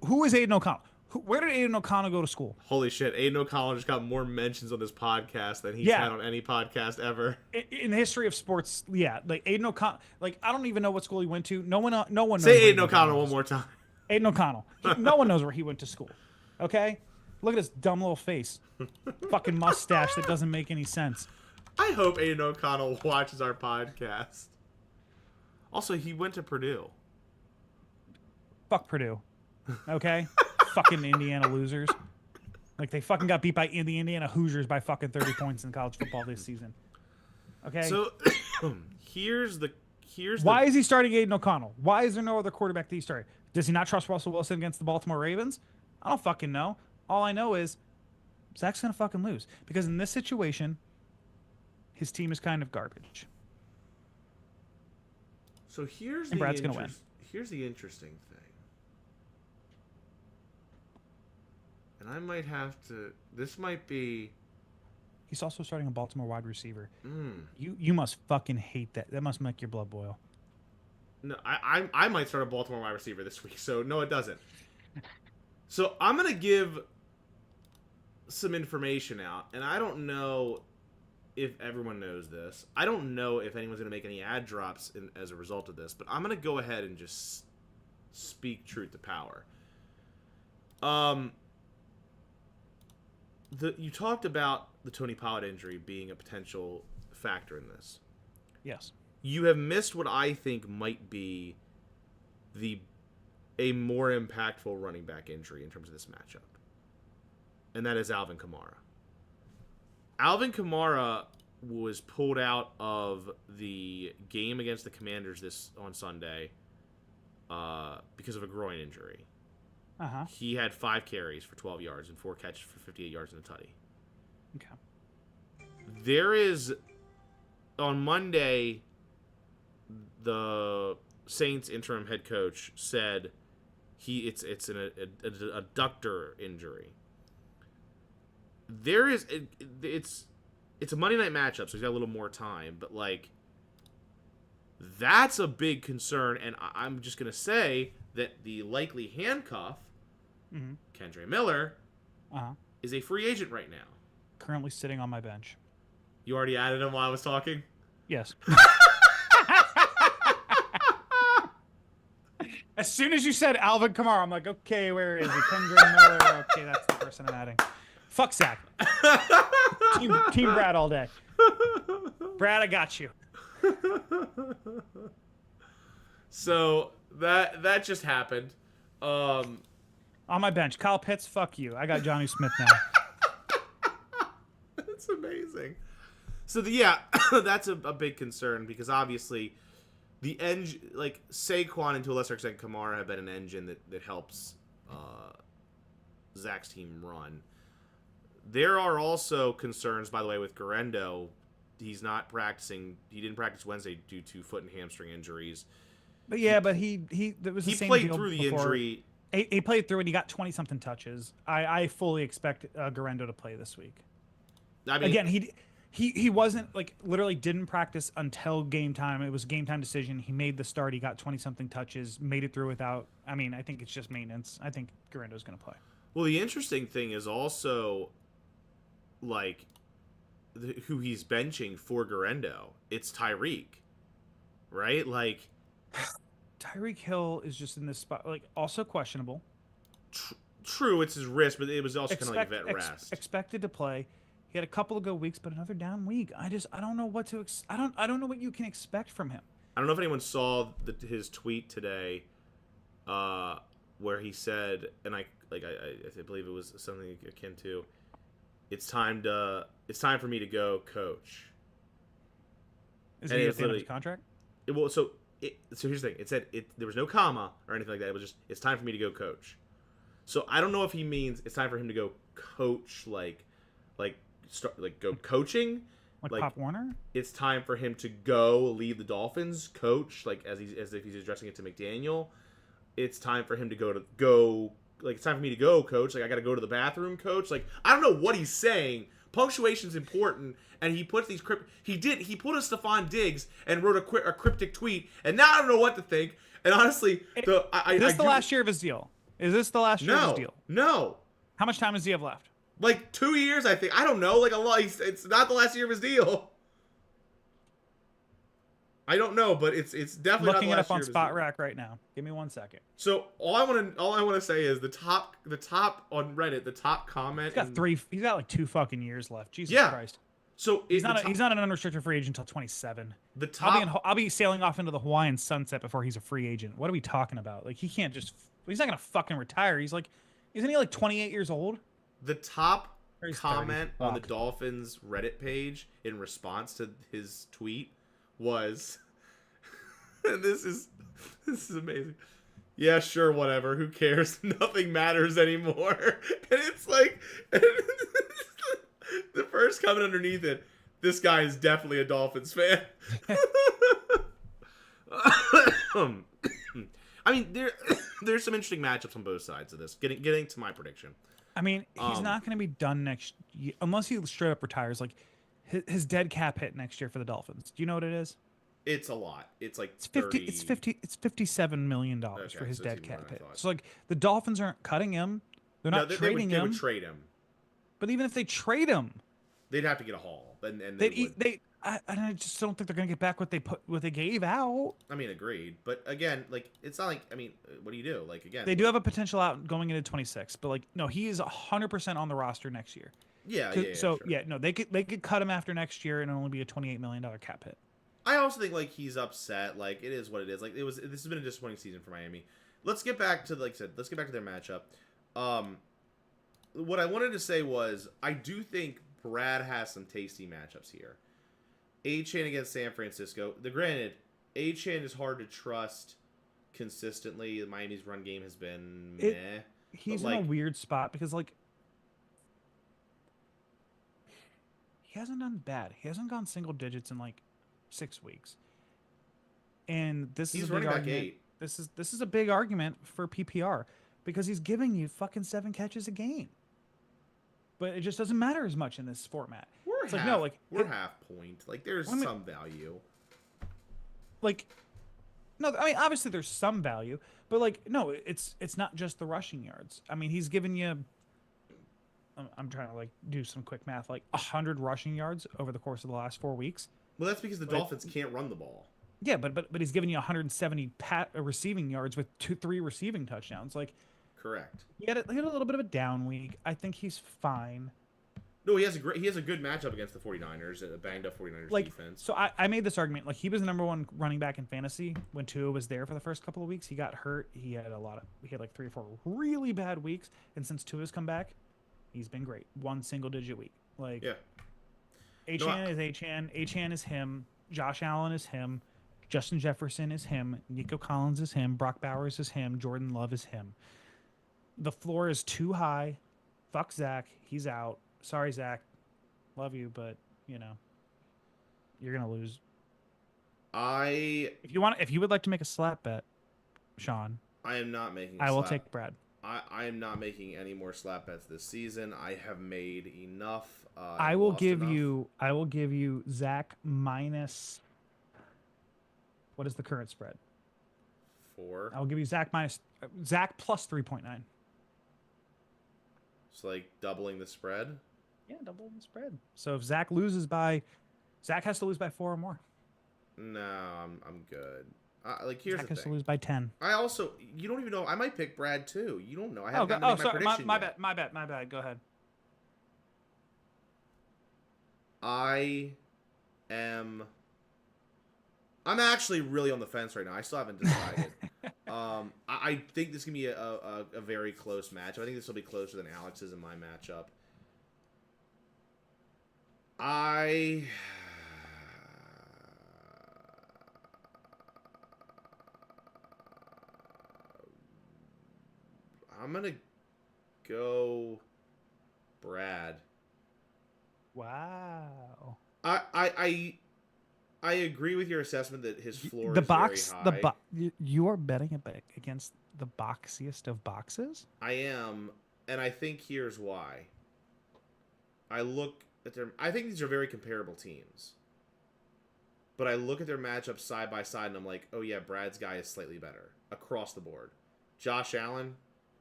Who is Aiden O'Connell? Where did Aiden O'Connell go to school? Holy shit. Aiden O'Connell just got more mentions on this podcast than he's had on any podcast ever. In the history of sports, yeah. Like Aiden O'Connell. Like, I don't even know what school he went to. No one knows. Say Aiden O'Connell one more time. Aiden O'Connell. No one knows where he went to school. Okay? Look at his dumb little face. Fucking mustache that doesn't make any sense. I hope Aiden O'Connell watches our podcast. Also, he went to Purdue. Fuck Purdue. Okay? Fucking Indiana losers. Like, they fucking got beat by the Indiana Hoosiers by fucking 30 points in college football this season. Okay? So, here's Why is he starting Aiden O'Connell? Why is there no other quarterback that he started? Does he not trust Russell Wilson against the Baltimore Ravens? I don't fucking know. All I know is Zach's going to fucking lose. Because in this situation, his team is kind of garbage. So Brad's gonna win. Here's the interesting thing. And I might have to... This might be... He's also starting a Baltimore wide receiver. You must fucking hate that. That must make your blood boil. No, I might start a Baltimore wide receiver this week, so no, it doesn't. So I'm going to give some information out, and I don't know if everyone knows this. I don't know if anyone's going to make any ad drops as a result of this, but I'm going to go ahead and just speak truth to power. You talked about the Tony Pollard injury being a potential factor in this. Yes. You have missed what I think might be a more impactful running back injury in terms of this matchup. And that is Alvin Kamara. Alvin Kamara was pulled out of the game against the Commanders on Sunday because of a groin injury. Uh-huh. He had 5 carries for 12 yards and 4 catches for 58 yards in a tutty. Okay. There is, on Monday, the Saints interim head coach said it's an adductor injury. There is it's a Monday night matchup, so he's got a little more time, but like that's a big concern, and I'm just gonna say that the likely handcuff, Kendre Miller, is a free agent right now. Currently sitting on my bench. You already added him while I was talking? Yes. As soon as you said Alvin Kamara, I'm like, okay, where is he? Kendre Miller. Okay, that's the person I'm adding. Fuck Zach. Team Brad all day. Brad, I got you. So that just happened. On my bench, Kyle Pitts. Fuck you. I got Johnny Smith now. That's amazing. So that's a big concern because obviously the engine, like Saquon and to a lesser extent Kamara, have been an engine that helps Zach's team run. There are also concerns, by the way, with Guerendo. He's not practicing. He didn't practice Wednesday due to foot and hamstring injuries. But yeah, he played through the injury. He played through it. He got 20-something touches. I fully expect Guerendo to play this week. I mean, again, he wasn't literally didn't practice until game time. It was a game time decision. He made the start. He got 20-something touches. Made it through without. I mean, I think it's just maintenance. I think Guerendo's going to play. Well, the interesting thing is also like who he's benching for Garendo. It's Tyreek, right? Like Tyreek Hill is just in this spot, like also questionable. True, it's his wrist, but it was also kind of like a vet rest. Expected to play. He had a couple of good weeks, but another down week. I don't know what to I don't know what you can expect from him. I don't know if anyone saw his tweet today, where he said, and I believe it was something akin to, it's time for me to go, coach. Is he at the end of his contract? So here's the thing. It said there was no comma or anything like that. It was just, it's time for me to go, coach. So I don't know if he means it's time for him to go coach, like go coaching, like Pop Warner. It's time for him to go lead the Dolphins, coach, like as if he's addressing it to McDaniel. It's time for him to go. Like, it's time for me to go, coach. Like, I got to go to the bathroom, coach. Like, I don't know what he's saying. Punctuation's important, and he puts these He put a Stephon Diggs and wrote a cryptic tweet, and now I don't know what to think. And honestly, is this the last year of his deal? Is this the last year of his deal? No. How much time does he have left? Like 2 years, I think. I don't know. Like a lot. It's not the last year of his deal. I don't know, but it's definitely looking not the last it up on year Spot Rack right now. Give me 1 second. So all I want to say is the top on Reddit, the top comment. He's got like 2 fucking years left. Jesus Christ. So he's not an unrestricted free agent until 27. The top. I'll be sailing off into the Hawaiian sunset before he's a free agent. What are we talking about? Like, he can't just. He's not gonna fucking retire. He's like, isn't he like 28 years old? The top comment on the Dolphins Reddit page in response to his tweet was, and this is amazing. Yeah, sure, whatever. Who cares? Nothing matters anymore. And it's like, the first comment underneath it, this guy is definitely a Dolphins fan. I mean, there's some interesting matchups on both sides of this. Getting to my prediction. I mean, he's not going to be done next year unless he straight up retires. Like, his dead cap hit next year for the Dolphins. Do you know what it is? It's a lot. It's like it's $57 million for his dead cap hit. So like, the Dolphins aren't cutting him. They're not trading him. They would trade him. But even if they trade him, they'd have to get a haul. I just don't think they're gonna get back what they gave out. I mean, agreed. But again, like, it's not like, I mean, what do you do? Like, again, they do have a potential out going into 26, but like, no, he is 100% on the roster next year. Yeah. So sure. No, they could cut him after next year and only be a $28 million cap hit. I also think, like, he's upset. Like, it is what it is. Like, this has been a disappointing season for Miami. Let's get back to, like I said, their matchup. What I wanted to say was, I do think Brad has some tasty matchups here. A-Chain against San Francisco. Granted, A-Chain is hard to trust consistently. Miami's run game has been meh. He's in a weird spot because, like, he hasn't done bad. He hasn't gone single digits in, like, 6 weeks. And he's running back 8. This is a big argument for PPR because he's giving you fucking 7 catches a game. But it just doesn't matter as much in this format. We're half point. Like, there's some value. Like, no, I mean, obviously there's some value, but like, no, it's not just the rushing yards. I mean, he's given you. I'm trying to like do some quick math, like 100 rushing yards over the course of the last 4 weeks. Well, that's because the Dolphins can't run the ball. Yeah, but he's giving you 170 receiving yards with 2-3 receiving touchdowns. Like, correct. He had a little bit of a down week. I think he's fine. No, he has a good matchup against the 49ers, a banged up 49ers defense. So I made this argument. Like, he was the number 1 running back in fantasy when Tua was there for the first couple of weeks. He got hurt. He had like 3 or 4 really bad weeks, and since Tua's come back, he's been great. 1 single digit week. Like, yeah. Achane is Achane. Achane is him. Josh Allen is him. Justin Jefferson is him. Nico Collins is him. Brock Bowers is him. Jordan Love is him. The floor is too high. Fuck Zach. He's out. Sorry, Zach. Love you, but you know, you're gonna lose. If you would like to make a slap bet, Sean, I am not making. I will take Brad. I am not making any more slap bets this season. I have made enough. I will give you Zach minus. What is the current spread? 4. I'll give you Zach plus 3.9. It's like doubling the spread. Yeah, double the spread. So if Zach has to lose by 4 or more. No, I'm good. Like here's Zach the has to thing. lose by 10. I also you don't even know. I might pick Brad too. You don't know. I haven't Oh, gotten to make my sorry. prediction My yet. bad. My bad. Go ahead. I am. I'm actually really on the fence right now. I still haven't decided. I think this can be a very close match. I think this will be closer than Alex's in my matchup. I. I'm gonna go Brad. Wow. I I I I agree with your assessment that his floor The is very box, high. you are betting against the boxiest of boxes? I am, and I think here's why. I look at their. I think these are very comparable teams, but I look at their matchups side by side, and I'm like, oh yeah, Brad's guy is slightly better across the board. Josh Allen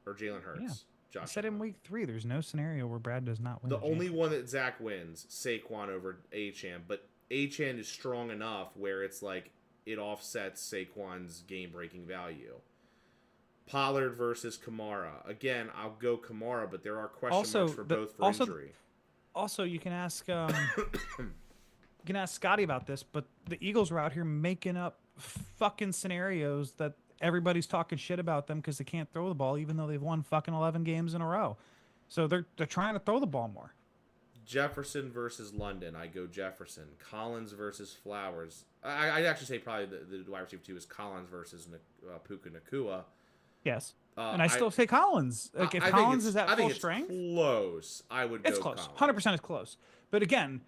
or Jalen Yeah. Hurts. I Josh said in Allen. week 3, there's no scenario where Brad does not win. The only one that Zach wins, Saquon over Achane, but Achane is strong enough where it's like it offsets Saquon's game-breaking value. Pollard versus Kamara. Again, I'll go Kamara, but there are question marks for both for injury. Also, you can ask Scotty about this, but the Eagles were out here making up fucking scenarios that everybody's talking shit about them because they can't throw the ball, even though they've won fucking 11 games in a row. So they're trying to throw the ball more. Jefferson versus London. I go Jefferson. Collins versus Flowers. I'd actually say probably the wide receiver 2 is Collins versus Puka Nakua. Yes. And I still say Collins. Like if Collins is at full strength, close. I would it's go close. Collins. 100% is close. But again,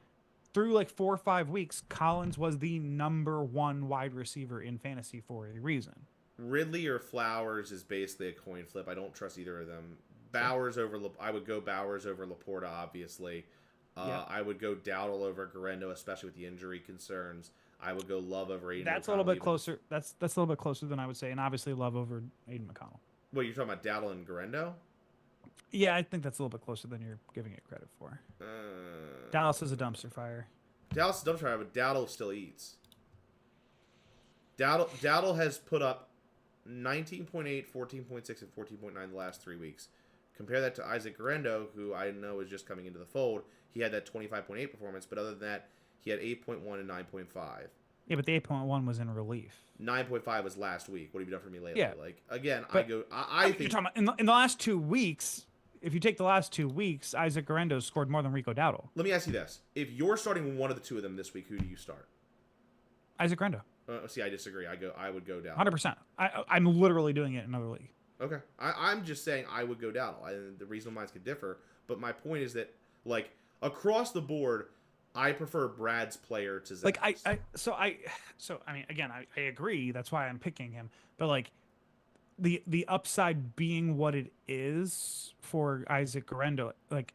through like 4 or 5 weeks, Collins was the number 1 wide receiver in fantasy for a reason. Ridley or Flowers is basically a coin flip. I don't trust either of them. Bowers over. I would go Bowers over Laporta, obviously. I would go Dowdle over Garendo, especially with the injury concerns. I would go Love over Aiden. That's McConnell, a little bit closer. That's a little bit closer than I would say, and obviously Love over Aiden McConnell. What, you're talking about Dowdle and Garendo? Yeah, I think that's a little bit closer than you're giving it credit for. Dallas is a dumpster fire. Dallas is a dumpster fire, but Dowdle still eats. Dowdle has put up 19.8, 14.6, and 14.9 the last 3 weeks. Compare that to Isaac Garendo, who I know is just coming into the fold. He had that 25.8 performance, but other than that, he had 8.1 and 9.5. Yeah, but the 8.1 was in relief. 9.5 was last week. What have you done for me lately? Yeah. Like, again, but, I think... You're talking about in the last 2 weeks, if you take the last 2 weeks, Isaac Garendo scored more than Rico Dowdle. Let me ask you this. If you're starting one of the two of them this week, who do you start? Isaac Garendo. See, I disagree. I would go Dowdle. 100%. I'm literally doing it in another league. Okay. I'm just saying I would go Dowdle. The reasonable minds could differ, but my point is that, like, across the board, I prefer Brad's player to Zach's. Like I mean, again, I agree. That's why I'm picking him. But like, the upside being what it is for Isaac Garendo, like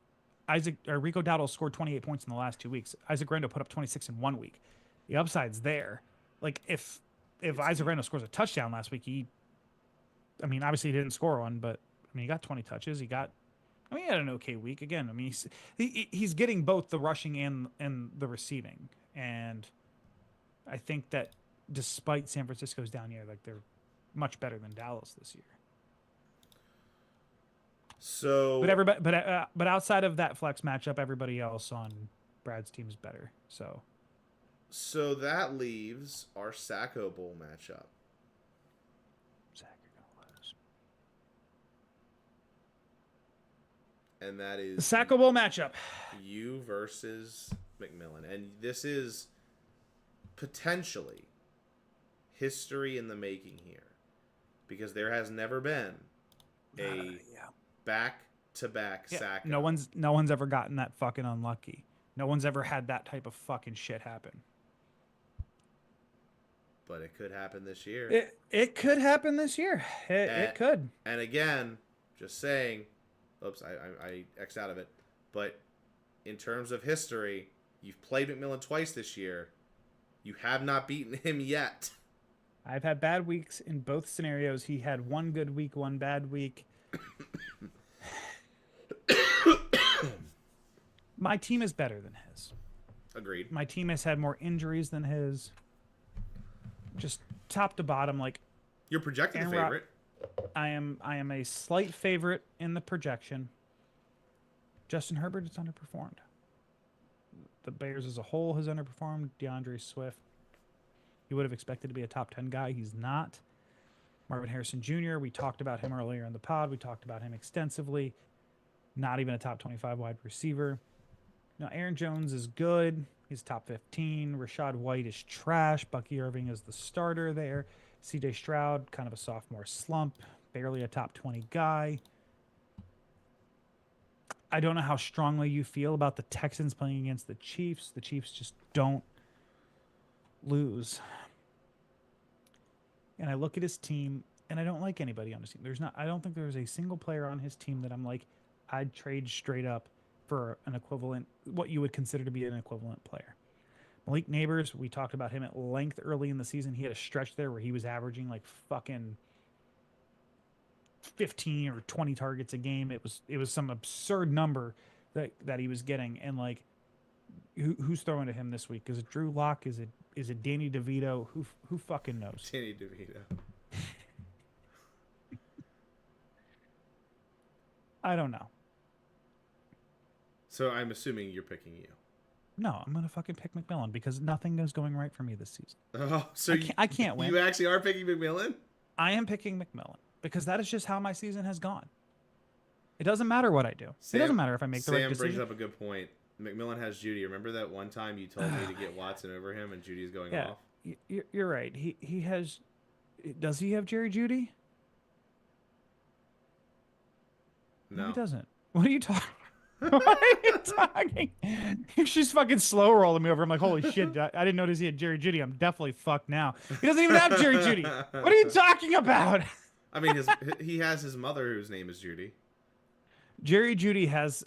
Rico Dowdle scored 28 points in the last 2 weeks. Isaac Garendo put up 26 in 1 week. The upside's there. Like if Isaac Garendo scores a touchdown last week, I mean, obviously he didn't score one, but I mean, he got 20 touches. He had an okay week. Again, I mean, he's getting both the rushing and the receiving. And I think that despite San Francisco's down year, like they're much better than Dallas this year. So, but outside of that flex matchup, everybody else on Brad's team is better. So that leaves our Sacko Bowl matchup. And that is the Sacko Bowl matchup. You versus McMillan. And this is potentially history in the making here. Because there has never been a back-to-back Sacko. No one's ever gotten that fucking unlucky. No one's ever had that type of fucking shit happen. But it could happen this year. It could happen this year. It could. And again, just saying, oops, I X'd out of it. But in terms of history, you've played McMillan twice this year. You have not beaten him yet. I've had bad weeks in both scenarios. He had 1 good week, 1 bad week. My team is better than his. Agreed. My team has had more injuries than his. Just top to bottom, like You're projected the Aaron Rod- favorite. I am a slight favorite in the projection. Justin Herbert has underperformed. The Bears as a whole has underperformed. DeAndre Swift, you would have expected to be a top 10 guy. He's not. Marvin Harrison Jr., we talked about him earlier in the pod. We talked about him extensively. Not even a top 25 wide receiver. Now, Aaron Jones is good. He's top 15. Rashad White is trash. Bucky Irving is the starter there. CJ Stroud, kind of a sophomore slump. Barely a top 20 guy. I don't know how strongly you feel about the Texans playing against the Chiefs. The Chiefs just don't lose. And I look at his team, and I don't like anybody on his team. I don't think there's a single player on his team that I'm like, I'd trade straight up for an equivalent, what you would consider to be an equivalent player. Malik Neighbors, we talked about him at length early in the season. He had a stretch there where he was averaging like fucking 15 or 20 targets a game. It was some absurd number that he was getting. And like, who's throwing to him this week? Is it Drew Lock? Is it Danny DeVito? Who fucking knows? Danny DeVito. I don't know. So I'm assuming you're picking you. No, I'm gonna fucking pick McMillan because nothing is going right for me this season. Oh, so I can't win. You actually are picking McMillan? I am picking McMillan because that is just how my season has gone. It doesn't matter what I do. It doesn't matter if I make the right decision. Sam brings up a good point. McMillan has Judy. Remember that one time you told me to get Watson over him and Judy's going off? You're right. He has. Does he have Jerry Judy? No, he doesn't. What are you talking? What are you talking? She's fucking slow rolling me over. I'm like, holy shit! I didn't notice he had Jerry Judy. I'm definitely fucked now. He doesn't even have Jerry Judy. What are you talking about? I mean, he has his mother whose name is Judy. Jerry Judy has.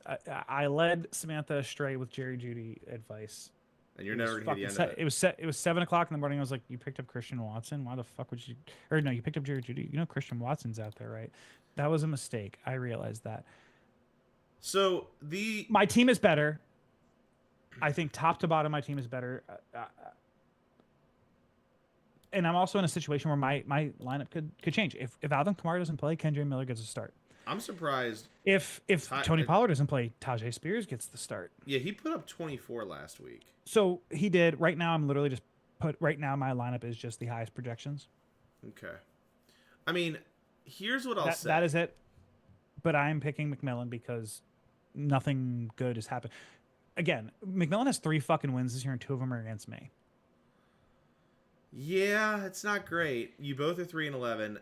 I led Samantha astray with Jerry Judy advice. And you're never gonna get the end of it. It was 7:00 in the morning. I was like, you picked up Christian Watson. Why the fuck would you? Or no, you picked up Jerry Judy. You know Christian Watson's out there, right? That was a mistake. I realized that. So my team is better. I think top to bottom, my team is better. And I'm also in a situation where my lineup could change. If Alvin Kamara doesn't play, Kendra Miller gets a start. I'm surprised. If Tony Pollard doesn't play, Tajay Spears gets the start. Yeah, he put up 24 last week. So he did. Right now, I'm literally just right now my lineup is just the highest projections. Okay. I mean, here's what I'll say. That is it. But I'm picking McMillan because nothing good has happened. Again, McMillan has 3 fucking wins this year, and 2 of them are against me. Yeah, it's not great. You both are 3-11.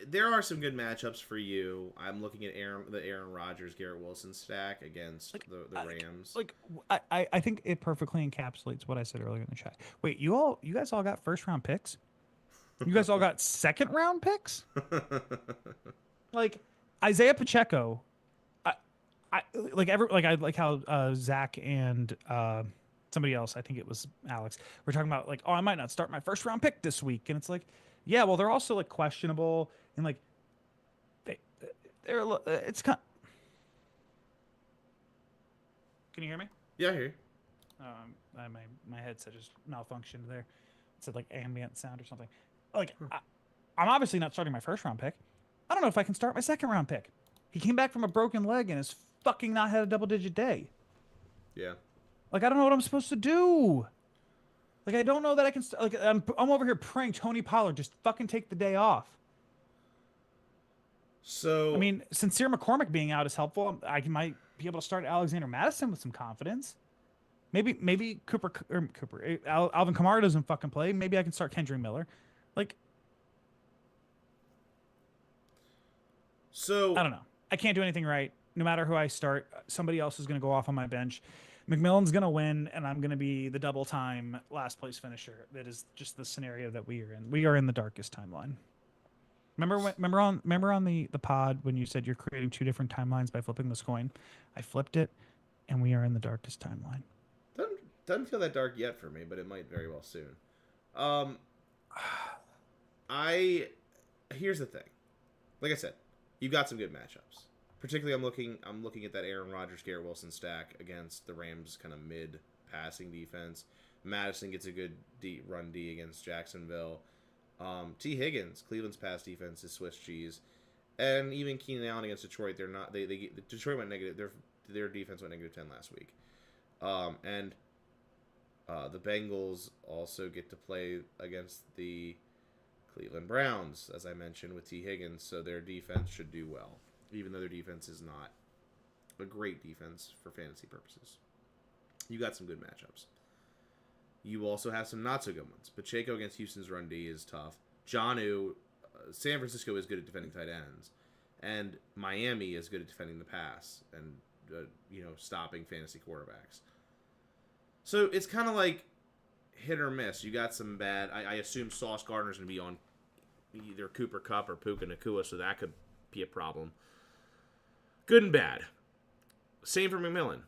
There are some good matchups for you. I'm looking at the Aaron Rodgers, Garrett Wilson stack against the Rams. I think it perfectly encapsulates what I said earlier in the chat. Wait, you guys all got first round picks? You guys all got second round picks? Like Isaiah Pacheco. I like how Zach and somebody else, I think it was Alex, we're talking about like, oh, I might not start my first round pick this week, and it's like, yeah, well, they're also like questionable and like they're it's kind. Can you hear me? Yeah, I hear you. My headset just malfunctioned there. It said like ambient sound or something. Like I'm obviously not starting my first round pick. I don't know if I can start my second round pick. He came back from a broken leg and has fucking not had a double-digit day. Yeah. Like, I don't know what I'm supposed to do. Like, I don't know that I can... Like, I'm over here praying Tony Pollard just fucking take the day off. So... I mean, Sincere McCormick being out is helpful. I might be able to start Alexander Madison with some confidence. Maybe Alvin Kamara doesn't fucking play. Maybe I can start Kendra Miller. Like... So... I don't know. I can't do anything right. No matter who I start, somebody else is going to go off on my bench. McMillan's going to win, and I'm going to be the double-time last-place finisher. That is just the scenario that we are in. We are in the darkest timeline. Remember on the pod when you said you're creating 2 different timelines by flipping this coin? I flipped it, and we are in the darkest timeline. Doesn't feel that dark yet for me, but it might very well soon. Here's the thing. Like I said, you've got some good matchups. particularly I'm looking at that Aaron Rodgers, Garrett Wilson stack against the Rams' kind of mid passing defense. Madison gets a good run D against Jacksonville. T. Higgins, Cleveland's pass defense is Swiss cheese, and even Keenan Allen against Detroit. They're not. Detroit went negative. Their defense went -10 last week, and the Bengals also get to play against the Cleveland Browns, as I mentioned, with T. Higgins. So their defense should do well, even though their defense is not a great defense for fantasy purposes. You got some good matchups. You also have some not-so-good ones. Pacheco against Houston's run D is tough. Jonnu, San Francisco is good at defending tight ends. And Miami is good at defending the pass and, stopping fantasy quarterbacks. So it's kind of like hit or miss. You got some bad... I assume Sauce Gardner's going to be on either Cooper Kupp or Puka Nacua, so that could be a problem. Good and bad. Same for McMillan.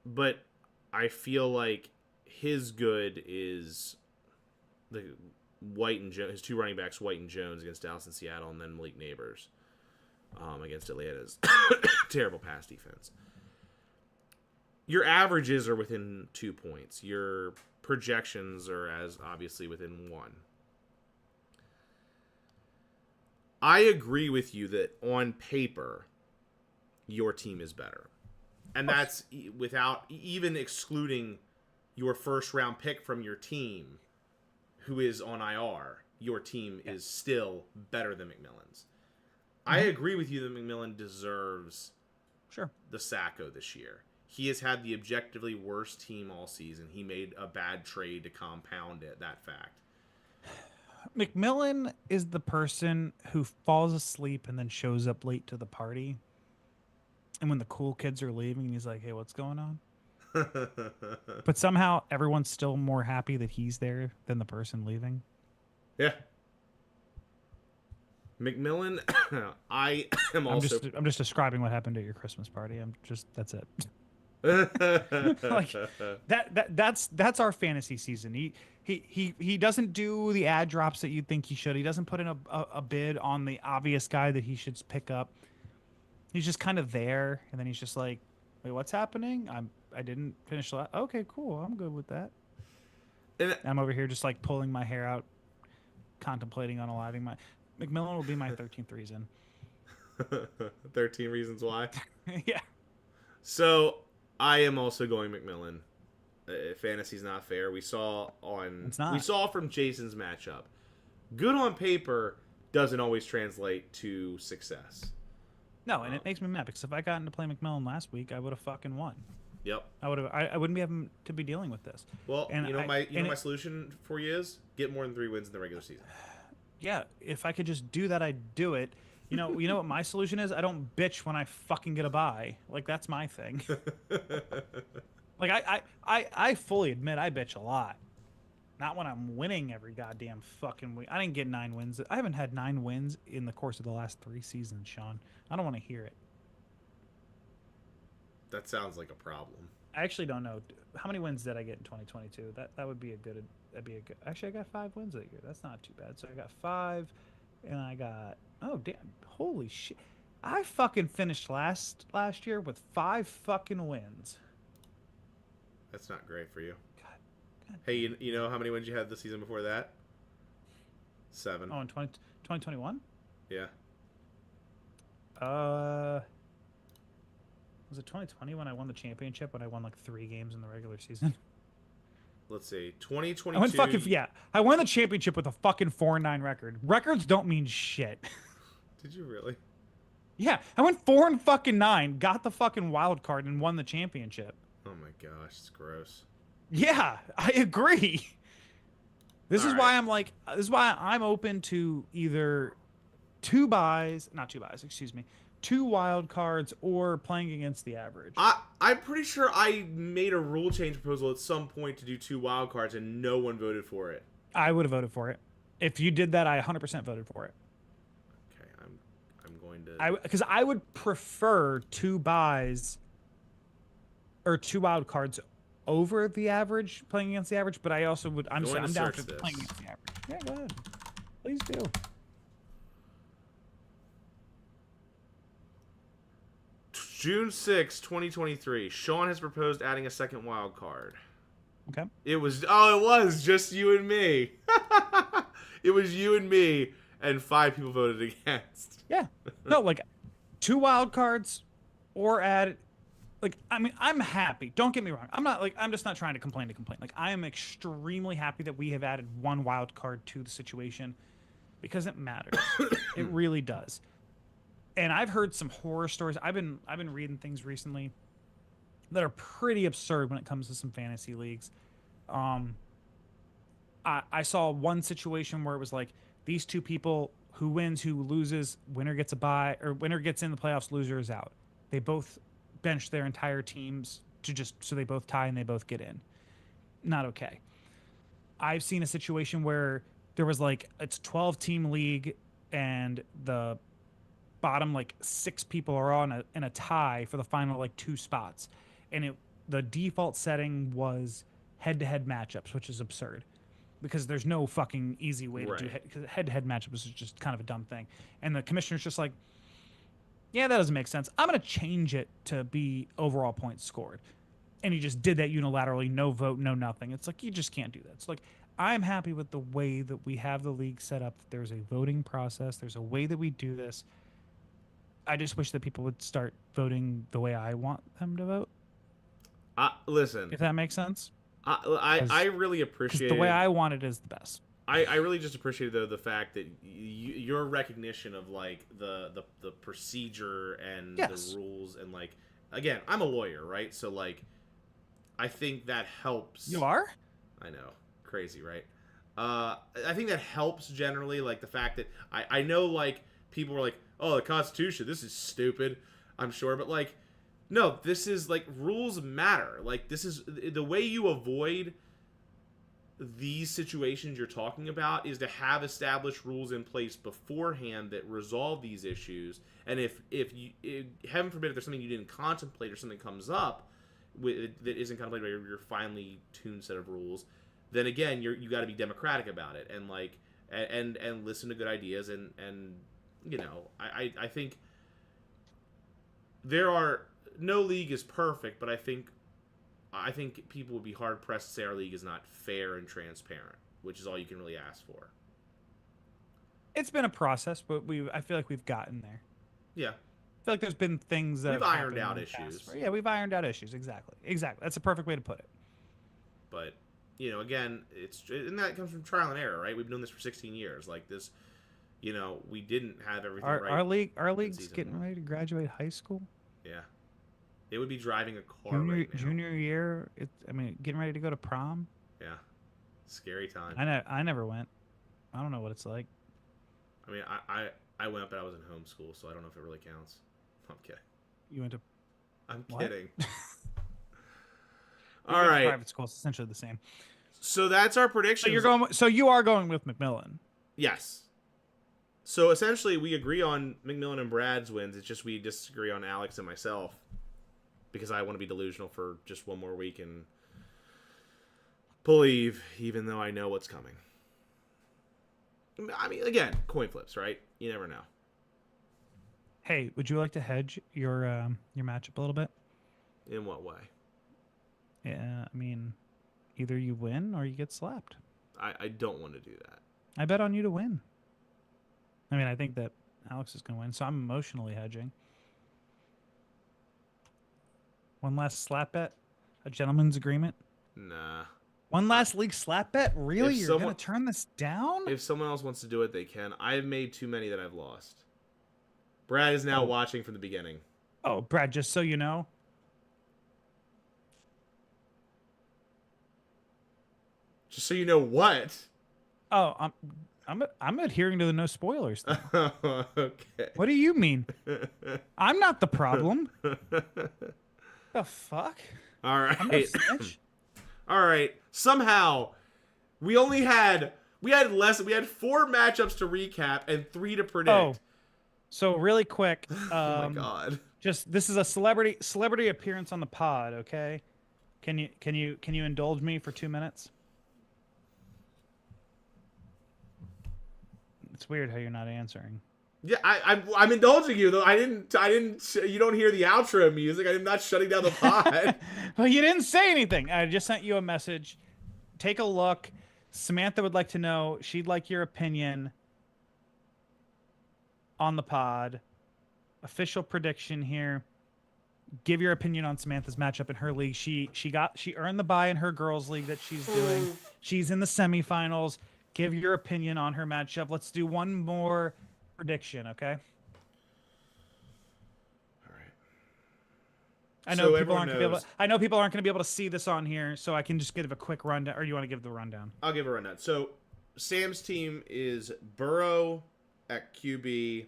But I feel like his good is the White and his two running backs, White and Jones, against Dallas and Seattle, and then Malik Neighbors against Atlanta's terrible pass defense. Your averages are within 2 points. Your projections are as obviously within 1. I agree with you that on paper, your team is better. And that's without even excluding your first round pick from your team, who is on IR. Your team is still better than McMillan's. Mm-hmm. I agree with you that McMillan deserves the Sacko this year. He has had the objectively worst team all season. He made a bad trade to compound that fact. McMillan is the person who falls asleep and then shows up late to the party. And when the cool kids are leaving, he's like, hey, what's going on? But somehow everyone's still more happy that he's there than the person leaving. Yeah. McMillan, I am also... I'm just describing what happened at your Christmas party. That's it. Like that's our fantasy season. He doesn't do the ad drops that you'd think he should. He doesn't put in a bid on the obvious guy that he should pick up. He's just kind of there, and then he's just like, wait, what's happening? I didn't finish. Okay, cool. I'm good with that. And I'm over here just like pulling my hair out, contemplating unaliving my... McMillan will be my 13th reason. 13 reasons why? Yeah. So I am also going McMillan. Fantasy's not fair. We saw from Jason's matchup. Good on paper doesn't always translate to success. No, and it makes me mad because if I got into play McMillan last week, I would have fucking won. Yep. I wouldn't be having to be dealing with this. Well, and my solution for you is get more than 3 wins in the regular season. Yeah, if I could just do that, I'd do it. You know what my solution is? I don't bitch when I fucking get a bye. Like, that's my thing. Like, I fully admit I bitch a lot. Not when I'm winning every goddamn fucking week. I didn't get 9 wins. I haven't had 9 wins in the course of the last 3 seasons, Sean. I don't want to hear it. That sounds like a problem. I actually don't know. How many wins did I get in 2022? That would be a good... Actually, I got 5 wins that year. That's not too bad. So I got 5, and I got... Oh, damn. Holy shit. I fucking finished last year with 5 fucking wins. That's not great for you. God. Hey, you know how many wins you had the season before that? 7. Oh, in 2021? Yeah. Was it 2020 when I won the championship when I won like 3 games in the regular season? Let's see. 2022. I won the championship with a fucking 4-9 record. Records don't mean shit. Did you really? Yeah, I went 4-9, got the fucking wild card, and won the championship. Oh my gosh, it's gross. Yeah, I agree. This is why I'm open to either 2 wild cards or playing against the average. I'm pretty sure I made a rule change proposal at some point to do 2 wild cards and no one voted for it. I would have voted for it. If you did that, I 100% voted for it. Okay, I'm going to... Because I would prefer 2 buys or 2 wild cards over the average, playing against the average, but I also would... I'm down for playing against the average. Yeah, go ahead. Please do. June 6, 2023. Sean has proposed adding a second wild card. Okay. It was just you and me. It was you and me, and 5 people voted against. Yeah. No, like 2 wild cards or add. Like, I mean, I'm happy. Don't get me wrong. I'm just not trying to complain. Like, I am extremely happy that we have added 1 wild card to the situation because it matters. It really does. And I've heard some horror stories. I've been reading things recently that are pretty absurd when it comes to some fantasy leagues. I saw one situation where it was like these 2 people, who wins, who loses, winner gets a bye, or winner gets in the playoffs, loser is out. They both bench their entire teams to just so they both tie and they both get in. Not okay. I've seen a situation where there was like it's 12-team league and the bottom like 6 people are on in a tie for the final like 2 spots, and the default setting was head-to-head matchups, which is absurd because there's no fucking easy way to do head-to-head matchups. Is just kind of a dumb thing, and the commissioner's just like, yeah, that doesn't make sense. I'm going to change it to be overall points scored. And he just did that unilaterally, no vote, no nothing. It's like, you just can't do that. It's like, I'm happy with the way that we have the league set up. There's a voting process. There's a way that we do this. I just wish that people would start voting the way I want them to vote. Listen. If that makes sense. I really appreciate the way I want it is the best. I really just appreciate though the fact that your recognition of like the procedure and the rules, and like, again, I'm a lawyer, right? So like I think that helps. You are? I know. Crazy, right? I think that helps generally, like the fact that I know like people were like, oh, the Constitution, this is stupid, I'm sure, but like no, this is like rules matter. Like this is the way you avoid these situations you're talking about is to have established rules in place beforehand that resolve these issues. And if heaven forbid, if there's something you didn't contemplate or something comes up that isn't contemplated by your finely tuned set of rules, then again you got to be democratic about it and like and listen to good ideas and you know I think there are no league is perfect, but I think people would be hard pressed to say our league is not fair and transparent, which is all you can really ask for. It's been a process, but I feel like we've gotten there. Yeah. I feel like there's been things that we've ironed out issues. Yeah, we've ironed out issues. Exactly. That's a perfect way to put it. But, you know, again, and that comes from trial and error, right? We've been doing this for 16 years. Like this, you know, we didn't have everything right. Our league's getting ready to graduate high school. Yeah. They would be driving a car right now. Junior year, getting ready to go to prom. Yeah. Scary time. I never went. I don't know what it's like. I mean, I went, but I was in homeschool, so I don't know if it really counts. I'm kidding. You went to... I'm what? kidding. All right. Private school is essentially the same. So that's our prediction. So you are going with McMillan. Yes. So essentially, we agree on McMillan and Brad's wins. It's just we disagree on Alex and myself. Because I want to be delusional for just one more week and believe, even though I know what's coming. I mean, again, coin flips, right? You never know. Hey, would you like to hedge your matchup a little bit? In what way? Yeah, I mean, either you win or you get slapped. I don't want to do that. I bet on you to win. I mean, I think that Alex is going to win, so I'm emotionally hedging. One last slap bet? A gentleman's agreement? Nah. One last league slap bet? Really? You're going to turn this down? If someone else wants to do it, they can. I've made too many that I've lost. Brad is now watching from the beginning. Oh, Brad, just so you know. Just so you know what? Oh, I'm adhering to the no spoilers thing. Okay. What do you mean? I'm not the problem. The fuck? All right. I'm no snitch. All right. Somehow, we had 4 matchups to recap and 3 to predict. Oh, so really quick. Oh my god. Just this is a celebrity appearance on the pod. Okay. Can you indulge me for 2 minutes? It's weird how you're not answering. Yeah, I'm indulging you though. I didn't. You don't hear the outro music. I'm not shutting down the pod. Well, you didn't say anything. I just sent you a message. Take a look. Samantha would like to know. She'd like your opinion on the pod. Official prediction here. Give your opinion on Samantha's matchup in her league. She earned the bye in her girls league that she's doing. She's in the semifinals. Give your opinion on her matchup. Let's do one more prediction, okay? All right. I know people aren't gonna be able to, I know people aren't going to be able to see this on here, so I can just give a quick rundown. Or you want to give the rundown? I'll give a rundown. So Sam's team is Burrow at QB,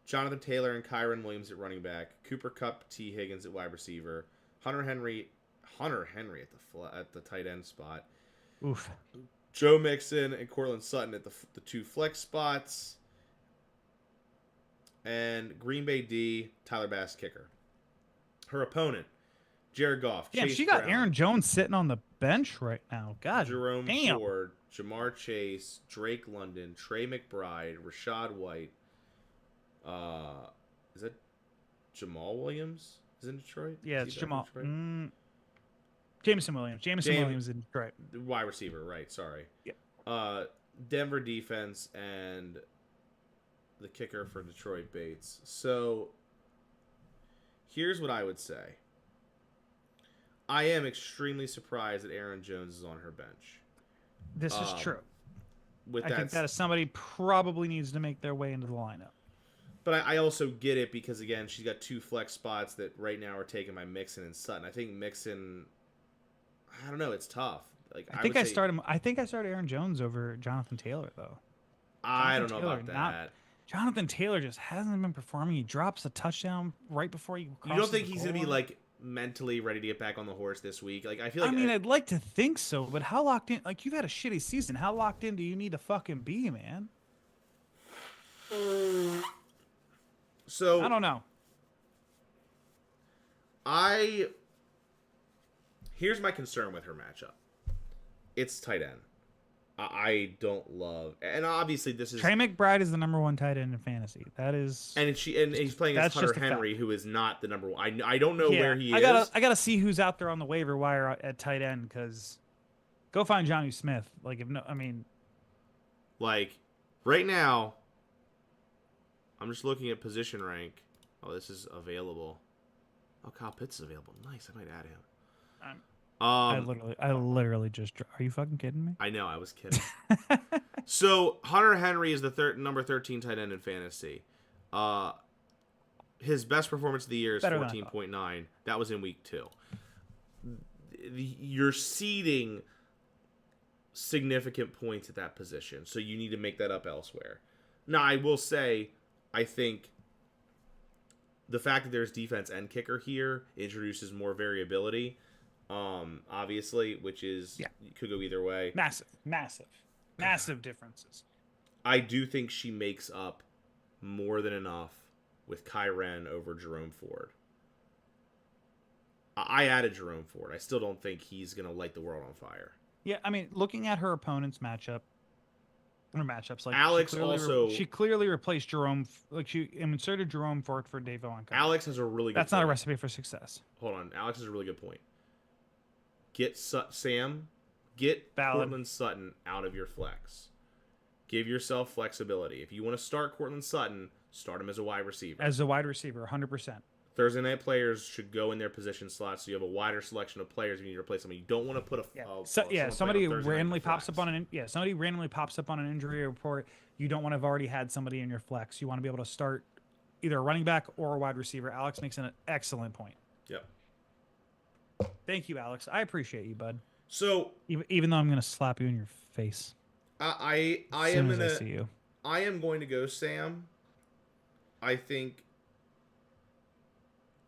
Jonathan Taylor and Kyron Williams at running back, Cooper Kupp, T. Higgins at wide receiver, Hunter Henry at the tight end spot. Oof. Joe Mixon and Cortland Sutton at the two flex spots, and Green Bay D, Tyler Bass kicker. Her opponent, Jared Goff. Yeah, Chase she got Brown, Aaron Jones sitting on the bench right now. God Jerome damn. Ford, Jamar Chase, Drake London, Trey McBride, Rashad White. Is that Jamal Williams? Is in Detroit? Yeah, it's Jamal. Jameson Williams. Williams in Detroit. Wide receiver, right? Sorry. Yeah. Denver defense and the kicker for Detroit Bates. So here's what I would say. I am extremely surprised that Aaron Jones is on her bench. This is true. I think that somebody probably needs to make their way into the lineup. But I also get it because, again, she's got two flex spots that right now are taken by Mixon and Sutton. I think Mixon, I don't know, it's tough. Like I think I started Aaron Jones over Jonathan Taylor though. I don't know about that. Jonathan Taylor just hasn't been performing. He drops a touchdown right before he crosses. You don't think he's going to be like mentally ready to get back on the horse this week? Like I feel like I'd like to think so, but how locked in? Like you've had a shitty season. How locked in do you need to fucking be, man? So I don't know. Here's my concern with her matchup. It's tight end. I don't love, and obviously this is Trey McBride is the #1 tight end in fantasy. That is, and he's playing against Hunter Henry, who is not the #1. I don't know where he is. I gotta see who's out there on the waiver wire at tight end because go find Johnny Smith. Like like right now, I'm just looking at position rank. Oh, this is available. Oh, Kyle Pitts is available. Nice, I might add him. I literally just. Are you fucking kidding me? I know, I was kidding. So Hunter Henry is the number 13 tight end in fantasy. His best performance of the year is 14.9. That was in week 2. You're ceding significant points at that position, so you need to make that up elsewhere. Now, I will say, I think the fact that there's defense and kicker here introduces more variability. Obviously, which is could go either way. Massive differences. I do think she makes up more than enough with Kyren over Jerome Ford. I added Jerome Ford. I still don't think he's gonna light the world on fire. Yeah, I mean, looking at her opponent's matchups, like Alex she clearly replaced Jerome. Like she inserted Jerome Ford for Dave Owen. Alex has a really good. That's not a recipe for success. Hold on, Alex has a really good point. Get Cortland Sutton out of your flex. Give yourself flexibility. If you want to start Cortland Sutton, start him as a wide receiver. 100%. Thursday night players should go in their position slots so you have a wider selection of players if you need to replace somebody. You don't want to put somebody randomly pops up on an injury report. You don't want to have already had somebody in your flex. You want to be able to start either a running back or a wide receiver. Alex makes an excellent point. Yep. Thank you, Alex. I appreciate you, bud. So even though I'm gonna slap you in your face, I see you. I am going to go Sam. I think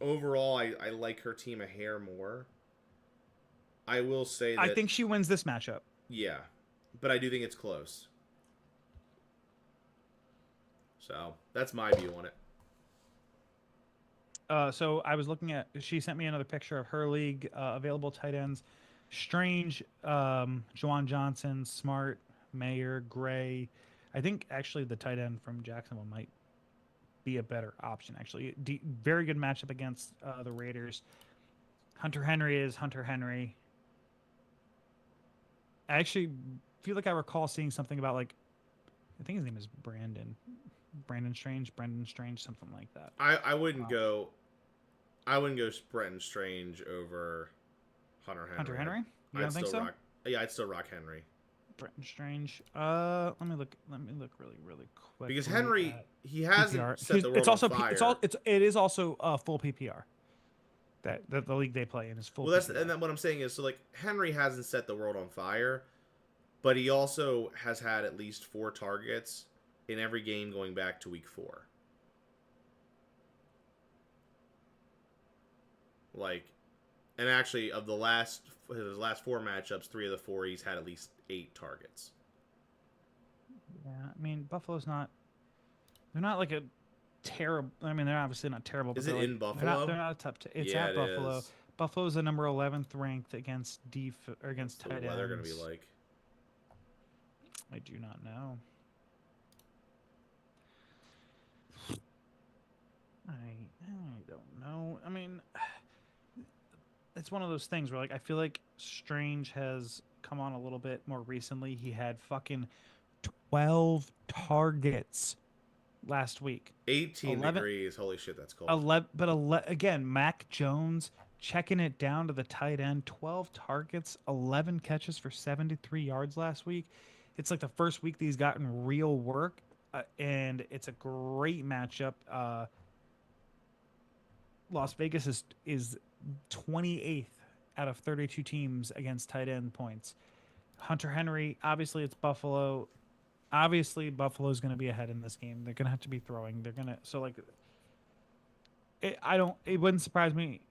overall I like her team a hair more. I will say that I think she wins this matchup. Yeah, but I do think it's close. So that's my view on it. So I was looking at. She sent me another picture of her league available tight ends: Strange, Juwan Johnson, Smart, Mayer, Gray. I think actually the tight end from Jacksonville might be a better option, actually. Very good matchup against the Raiders. Hunter Henry is Hunter Henry. I actually feel like I recall seeing something about, like, I think his name is Brendan Strange, something like that. I wouldn't go. I wouldn't go Brenton Strange over Hunter Henry. Hunter Henry? You don't think so? I'd still rock Henry. Brenton Strange. Let me look really quick. Because Henry, he hasn't set the world on fire. It is also full PPR. That the league they play in is full. Well, PPR. and then what I'm saying is, so like Henry hasn't set the world on fire, but he also has had at least 4 targets in every game going back to week 4. Like, and actually, of his last 4 matchups, 3 of the 4 he's had at least 8 targets. Yeah, I mean Buffalo's not. They're not like a terrible. I mean, they're obviously not terrible. Is it in Buffalo? They're not a tough. It's at Buffalo. Is. Buffalo's the number 11th ranked against against tight ends. What's the weather going to be like? I do not know. I don't know. I mean, it's one of those things where, like, I feel like Strange has come on a little bit more recently. He had fucking 12 targets last week. 18 degrees. Holy shit, that's cold. Again, Mac Jones checking it down to the tight end. 12 targets, 11 catches for 73 yards last week. It's like the first week that he's gotten real work, and it's a great matchup. Las Vegas is 28th out of 32 teams against tight end points. Hunter Henry, obviously it's Buffalo. Obviously Buffalo's going to be ahead in this game. They're going to have to be throwing. They're going to it wouldn't surprise me.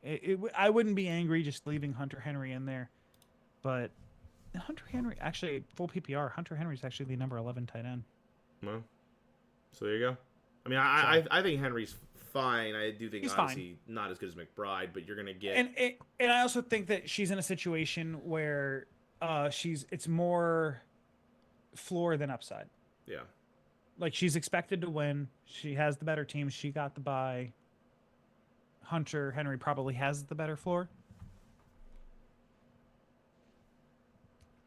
I wouldn't be angry just leaving Hunter Henry in there. But Hunter Henry, actually full PPR, Hunter Henry's actually the number 11 tight end. Well, so there you go. I mean, I think Henry's fine. I do think he's obviously fine. Not as good as McBride, but you're gonna get. And I also think that she's in a situation where it's more floor than upside. Yeah. Like, she's expected to win. She has the better team. She got the bye. Hunter Henry probably has the better floor.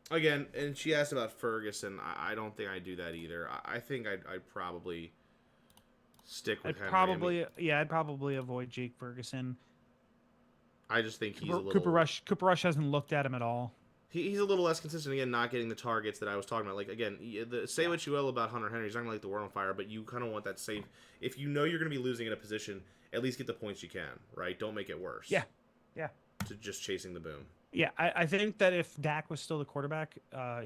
Again, and she asked about Ferguson. I don't think I'd do that either. I think I'd probably stick with Henry. I'd probably avoid Jake Ferguson. I just think he's a little... Cooper Rush hasn't looked at him at all. He's a little less consistent, again, not getting the targets that I was talking about. Like, again, say what you will about Hunter Henry. He's not going to light the world on fire, but you kind of want that safe... If you know you're going to be losing in a position, at least get the points you can, right? Don't make it worse. Yeah. To just chasing the boom. Yeah, I think that if Dak was still the quarterback,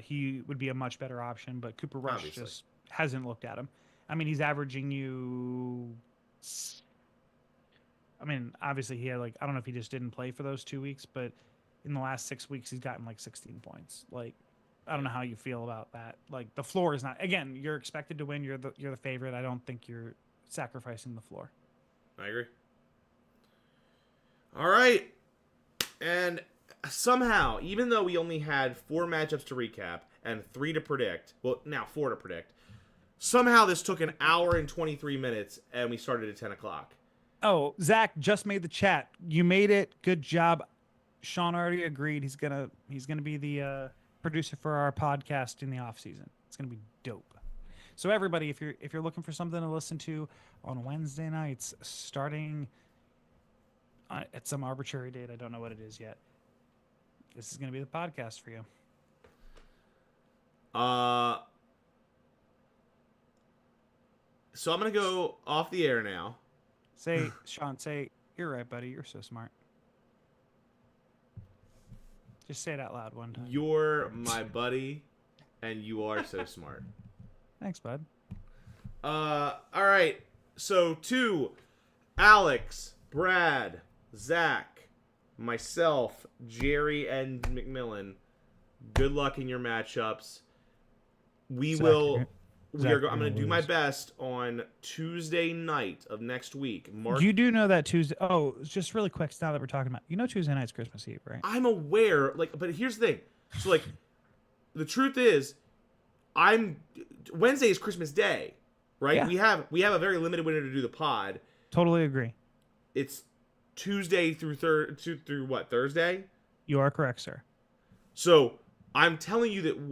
he would be a much better option, but Cooper Rush just hasn't looked at him. I mean, he's averaging you... I mean, obviously he had, like, I don't know if he just didn't play for those 2 weeks, but in the last 6 weeks he's gotten like 16 points. Like, I don't know how you feel about that. Like, the floor is not... Again, you're expected to win. You're the favorite. I don't think you're sacrificing the floor. I agree. All right. And somehow, even though we only had 4 matchups to recap and 3 to predict, well, now 4 to predict, somehow this took an hour and 23 minutes, and we started at 10 o'clock. Oh, Zach just made the chat. You made it. Good job. Sean already agreed. He's gonna be the producer for our podcast in the off season. It's gonna be dope. So everybody, if you're looking for something to listen to on Wednesday nights, starting at some arbitrary date, I don't know what it is yet, this is gonna be the podcast for you. So I'm gonna go off the air now. Sean, you're right, buddy. You're so smart. Just say it out loud one time. You're my buddy, and you are so smart. Thanks, bud. All right. So to Alex, Brad, Zach, myself, Jerry and McMillan, good luck in your matchups. I'm going to do my best on Tuesday night of next week. You do know that Tuesday... Oh, just really quick, now that we're talking about... You know Tuesday night's Christmas Eve, right? I'm aware, but here's the thing. So, the truth is, Wednesday is Christmas Day. right? Yeah. We have a very limited window to do the pod. Totally agree. It's Tuesday through Thursday? You are correct, sir. So I'm telling you that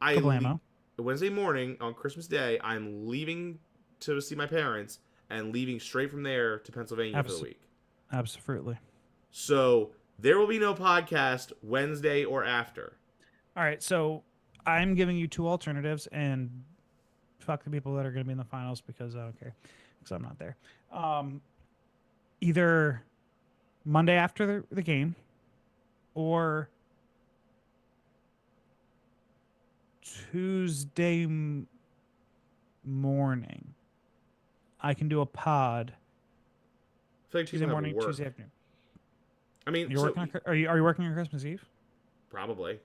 Kablamo. Wednesday morning on Christmas Day, I'm leaving to see my parents and leaving straight from there to Pennsylvania for the week. Absolutely. So there will be no podcast Wednesday or after. All right, so I'm giving you two alternatives, and fuck the people that are going to be in the finals because I don't care, because I'm not there. Either Monday after the game or Tuesday morning. I can do a pod. I feel like Tuesday morning, Tuesday afternoon. I mean, you're working. Are you working on Christmas Eve? Probably.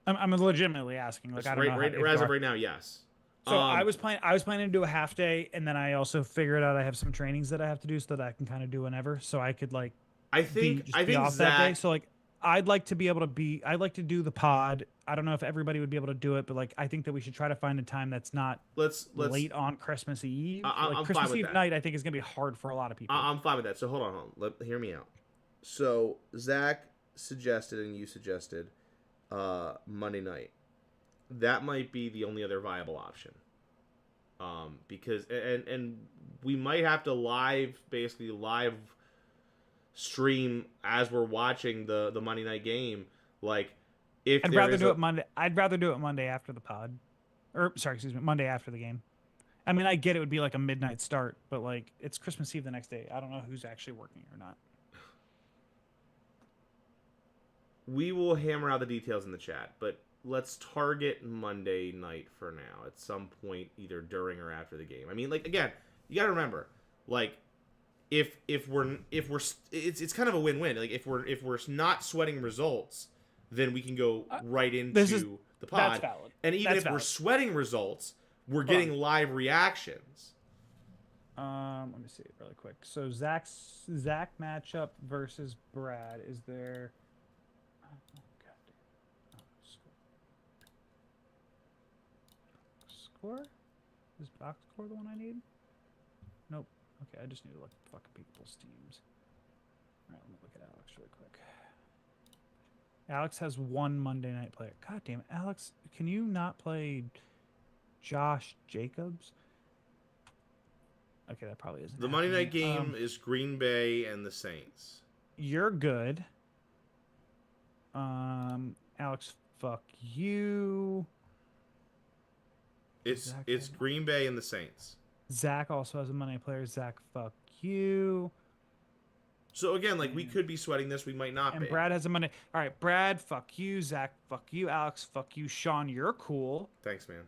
I'm legitimately asking. Like, I don't know. As of right now, yes. So I was planning to do a half day, and then I also figured out I have some trainings that I have to do so that I can kind of do whenever, so I could like. I think off that day. So like, I'd like to do the pod. I don't know if everybody would be able to do it, but like, I think that we should try to find a time that's not late on Christmas Eve. I'm Christmas fine with Eve that. night, I think is gonna be hard for a lot of people. I'm fine with that. So hold on. Hear me out. So Zach suggested and you suggested Monday night. That might be the only other viable option. Because and we might have to live stream as we're watching the Monday night game. Like, if I'd rather do it Monday. I'd rather do it Monday after the pod, or sorry, excuse me, Monday after the game. I mean, I get it would be like a midnight start, but like it's Christmas Eve the next day. I don't know who's actually working or not. We will hammer out the details in the chat, but let's target Monday night for now at some point, either during or after the game. I mean, like, again, you got to remember, like, if we're it's kind of a win-win. Like, if we're not sweating results, then we can go right into the pod. That's valid. And even if we're sweating results, we're getting live reactions. Let me see it really quick. So Zach matchup versus Brad. Is there? Score? Is box score the one I need? Nope. Okay, I just need to look at fucking people's teams. Alright, let me look at Alex really quick. Alex has one Monday night player. God damn it, Alex, can you not play Josh Jacobs? Okay, that probably isn't The Monday night game is Green Bay and the Saints. You're good. Alex, fuck you. It's Green Bay and the Saints. Zach also has a Monday player. Zach, fuck you. So again, like, we could be sweating this, we might not be. And Brad has a Monday. All right, Brad, fuck you. Zach, fuck you. Alex, fuck you. Sean, you're cool. Thanks, man.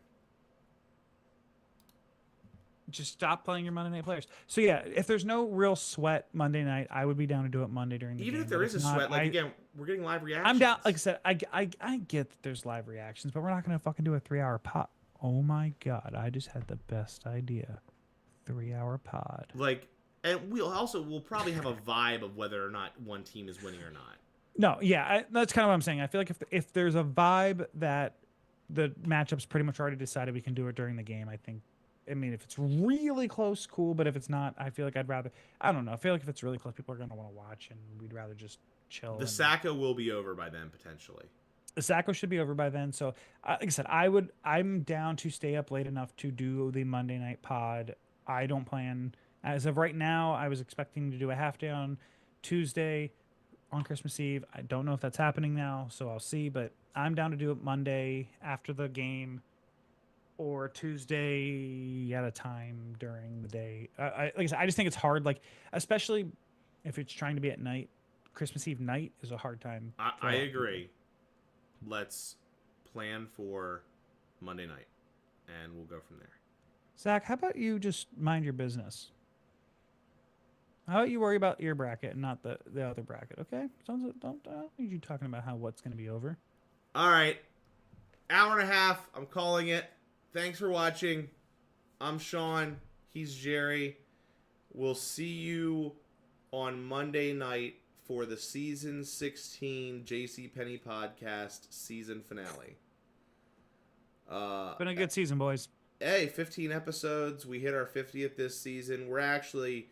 Just stop playing your Monday night players. So yeah, if there's no real sweat Monday night, I would be down to do it Monday during the game. Even if there is a sweat, like, again, we're getting live reactions. I'm down. Like I said, I get that there's live reactions, but we're not gonna fucking do a 3-hour pod. Oh my god, I just had the best idea. 3-hour pod. Like, and we'll probably have a vibe of whether or not one team is winning or not. No, yeah, that's kind of what I'm saying. I feel like if there's a vibe that the matchup's pretty much already decided, we can do it during the game. I mean, if it's really close, cool. But if it's not, I feel like I don't know. I feel like if it's really close, people are going to want to watch, and we'd rather just chill. The Sacko will be over by then, potentially. The Sacko should be over by then. So, like I said, I'm down to stay up late enough to do the Monday night pod. I don't plan, as of right now, I was expecting to do a half day on Tuesday on Christmas Eve. I don't know if that's happening now, so I'll see. But I'm down to do it Monday after the game, or Tuesday at a time during the day. Like I said, I just think it's hard, like, especially if it's trying to be at night. Christmas Eve night is a hard time. I agree. Let's plan for Monday night, and we'll go from there. Zach, how about you just mind your business? How about you worry about your bracket and not the other bracket, okay? Don't need you talking about what's going to be over. All right. Hour and a half. I'm calling it. Thanks for watching. I'm Sean. He's Jerry. We'll see you on Monday night for the season 16 JC Penny podcast season finale. Been a good season, boys. hey, 15 episodes. We hit our 50th this season. We're actually,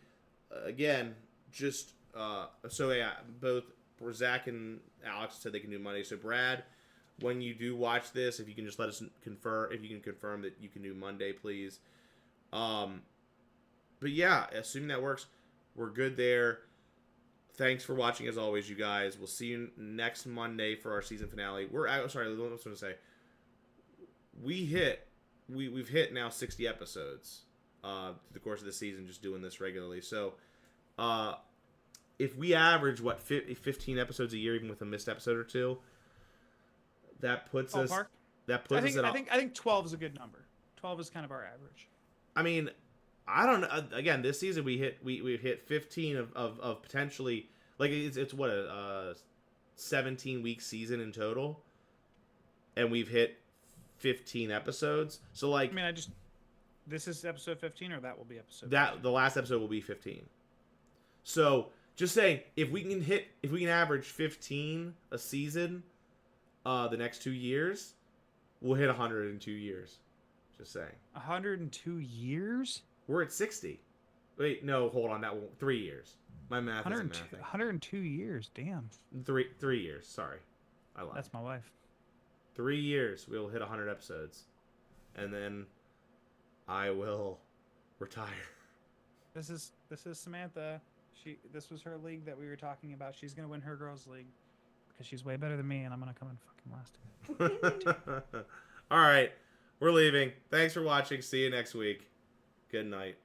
again, just so yeah, both Zach and Alex said they can do Monday. So Brad, when you do watch this, if you can just let us confirm, if you can confirm that you can do Monday, please. But yeah, assuming that works, we're good there. Thanks for watching as always, you guys. We'll see you next Monday for our season finale. Sorry, what was I going to say? We've hit now 60 episodes through the course of the season, just doing this regularly. So, if we average 15 episodes a year, even with a missed episode or two, that puts us. Mark? That puts us. I think 12 is a good number. 12 is kind of our average. I mean, I don't know. Again, this season we've hit 15 of potentially, like, it's what, a 17-week season in total, and we've hit 15 episodes. So, like, I mean, this is episode 15, or that will be episode 15? The last episode will be 15. So just saying, if we can average 15 a season, the next 2 years, we'll hit 100 in 2 years. Just saying. 102 years? We're at 60. Wait, no, hold on. That won't. 3 years. My math isn't mathing. 102 years. Damn. 3 years. Sorry, I lied. That's my wife. 3 years, we'll hit 100 episodes, and then I will retire. This is Samantha. This was her league that we were talking about. She's gonna win her girls' league because she's way better than me, and I'm gonna come in fucking last. All right, we're leaving. Thanks for watching. See you next week. Good night.